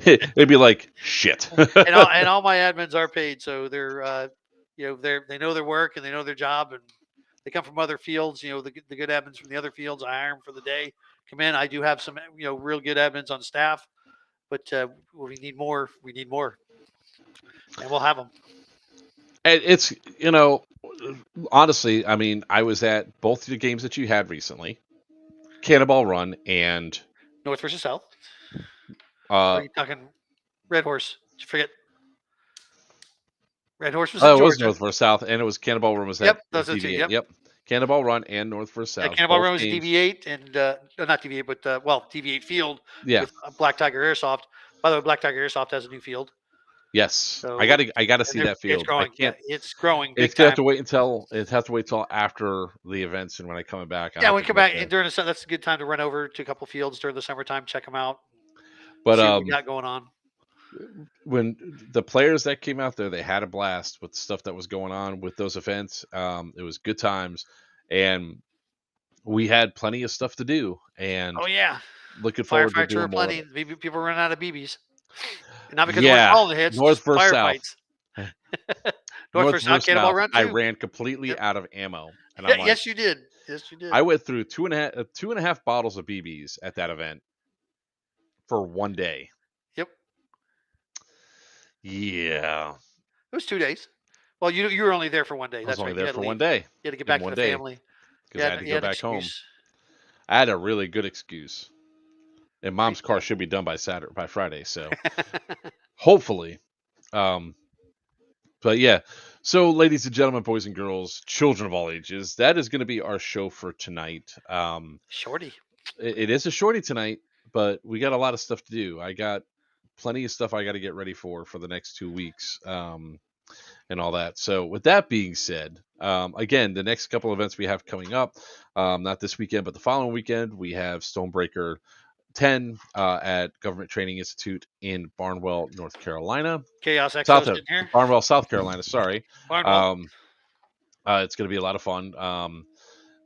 It'd be like shit. and all my admins are paid, so they're they know their work and they know their job, and they come from other fields. The good admins from the other fields, I hire them for the day. Come in. I do have some real good admins on staff, but we need more. We need more, and we'll have them. And it's honestly, I mean, I was at both the games that you had recently, Cannonball Run and North versus South. Are you talking Red Horse? Did you forget? Red Horse was in Georgia. It was North versus South, and it was Cannonball Run was yep, that those are two. Yep. Cannonball Run and North versus South. Cannonball Run was DV8 and not DV8, but DV8 field with Black Tiger Airsoft. By the way, Black Tiger Airsoft has a new field. Yes, so, I got to see that field. It's growing. It's growing. It's gonna have to wait until after the events and when I come back. Yeah, when we come back and during the summer, that's a good time to run over to a couple fields during the summertime, check them out. But see what we got going on. When the players that came out there, they had a blast with the stuff that was going on with those events. It was good times, and we had plenty of stuff to do. And looking forward to doing more. Plenty. People run out of BBs. Not because we're calling the hits. North versus South. North versus South Cannonball Run. I ran completely out of ammo. And I'm like, yes, you did. Yes, you did. I went through two and a half bottles of BBs at that event for one day. Yep. Yeah. It was 2 days. Well, you were only there for one day. That's right. I was only there for one day. You had to get back to the family. Because I had to go back home. I had a really good excuse. And Mom's car should be done by Friday, so hopefully. But yeah. So, ladies and gentlemen, boys and girls, children of all ages, that is going to be our show for tonight. Shorty. It is a shorty tonight, but we got a lot of stuff to do. I got plenty of stuff I got to get ready for the next 2 weeks, and all that. So, with that being said, again, the next couple of events we have coming up, not this weekend, but the following weekend, we have Stonebreaker 10 at Government Training Institute in Barnwell, North Carolina. Chaos Exo's in here. Barnwell, South Carolina. Sorry. Barnwell. It's going to be a lot of fun.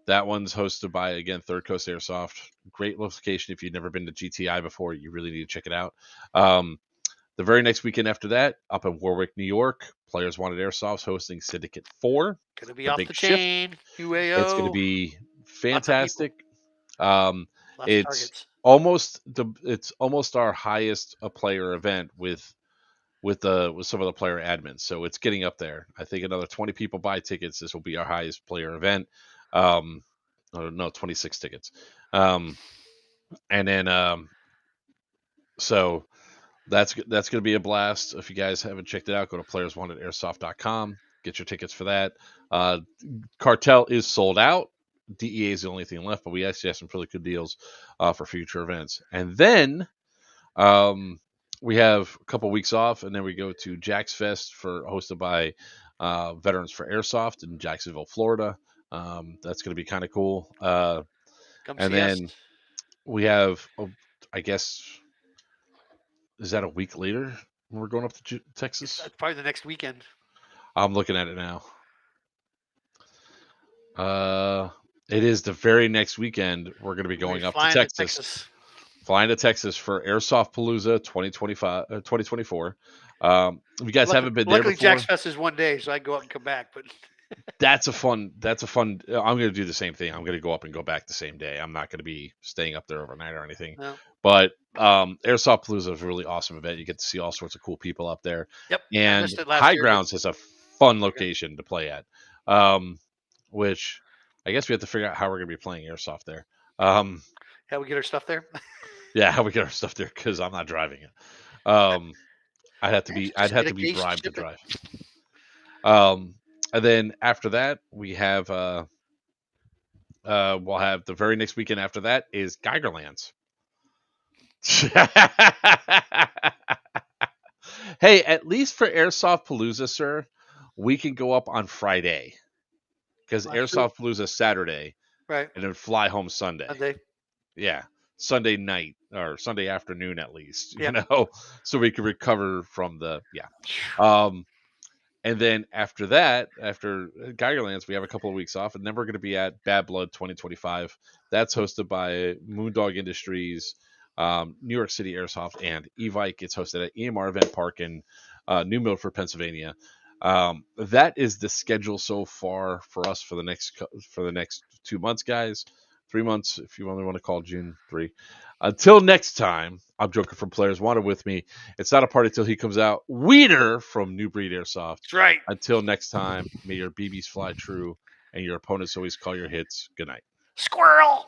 That one's hosted by, again, Third Coast Airsoft. Great location. If you've never been to GTI before, you really need to check it out. The very next weekend after that, up in Warwick, New York, Players Wanted Airsoft's hosting Syndicate 4. Going to be off the chain. UAO. It's going to be fantastic. It's almost our highest player event with some of the player admins. So it's getting up there. I think another 20 people buy tickets. This will be our highest player event. 26 tickets. And then so that's going to be a blast. If you guys haven't checked it out, go to playerswantedairsoft.com. Get your tickets for that. Cartel is sold out. DEA is the only thing left, but we actually have some really good deals for future events. And then we have a couple weeks off, and then we go to Jack's Fest hosted by Veterans for Airsoft in Jacksonville, Florida. That's going to be kind of cool. And then we have, I guess, is that a week later when we're going up to Texas? That's probably the next weekend. I'm looking at it now. It is the very next weekend. We're going to be going up to Texas. Flying to Texas for Airsoft Palooza 2024. If you guys haven't been there before. Luckily, Jack's Fest is 1 day, so I go up and come back. But that's a fun. I'm going to do the same thing. I'm going to go up and go back the same day. I'm not going to be staying up there overnight or anything. No. But Airsoft Palooza is a really awesome event. You get to see all sorts of cool people up there. Yep. And High Grounds is a fun location to play at. Which I guess we have to figure out how we're going to be playing Airsoft there. How we get our stuff there? Yeah, how we get our stuff there, because I'm not driving it. I'd have to be bribed to drive. And then after that, we'll have the very next weekend after that is Geigerlands. Hey, at least for Airsoft Palooza, sir, we can go up on Friday because Airsoft Palooza Saturday, right? And then fly home Sunday. Sunday. Yeah, Sunday night or Sunday afternoon at least. You know, so we can recover from the And then after that, after Geigerlands, we have a couple of weeks off, and then we're going to be at Bad Blood 2025. That's hosted by Moondog Industries, New York City Airsoft, and Evike. Gets hosted at EMR Event Park in New Milford, Pennsylvania. That is the schedule so far for us for the next 2 months, guys. 3 months, if you only want to call June 3. Until next time, I'm Joker from Players Wanted. With me, it's not a party till he comes out. Weeder from New Breed Airsoft. That's right. Until next time, may your BBs fly true and your opponents always call your hits. Good night. Squirrel.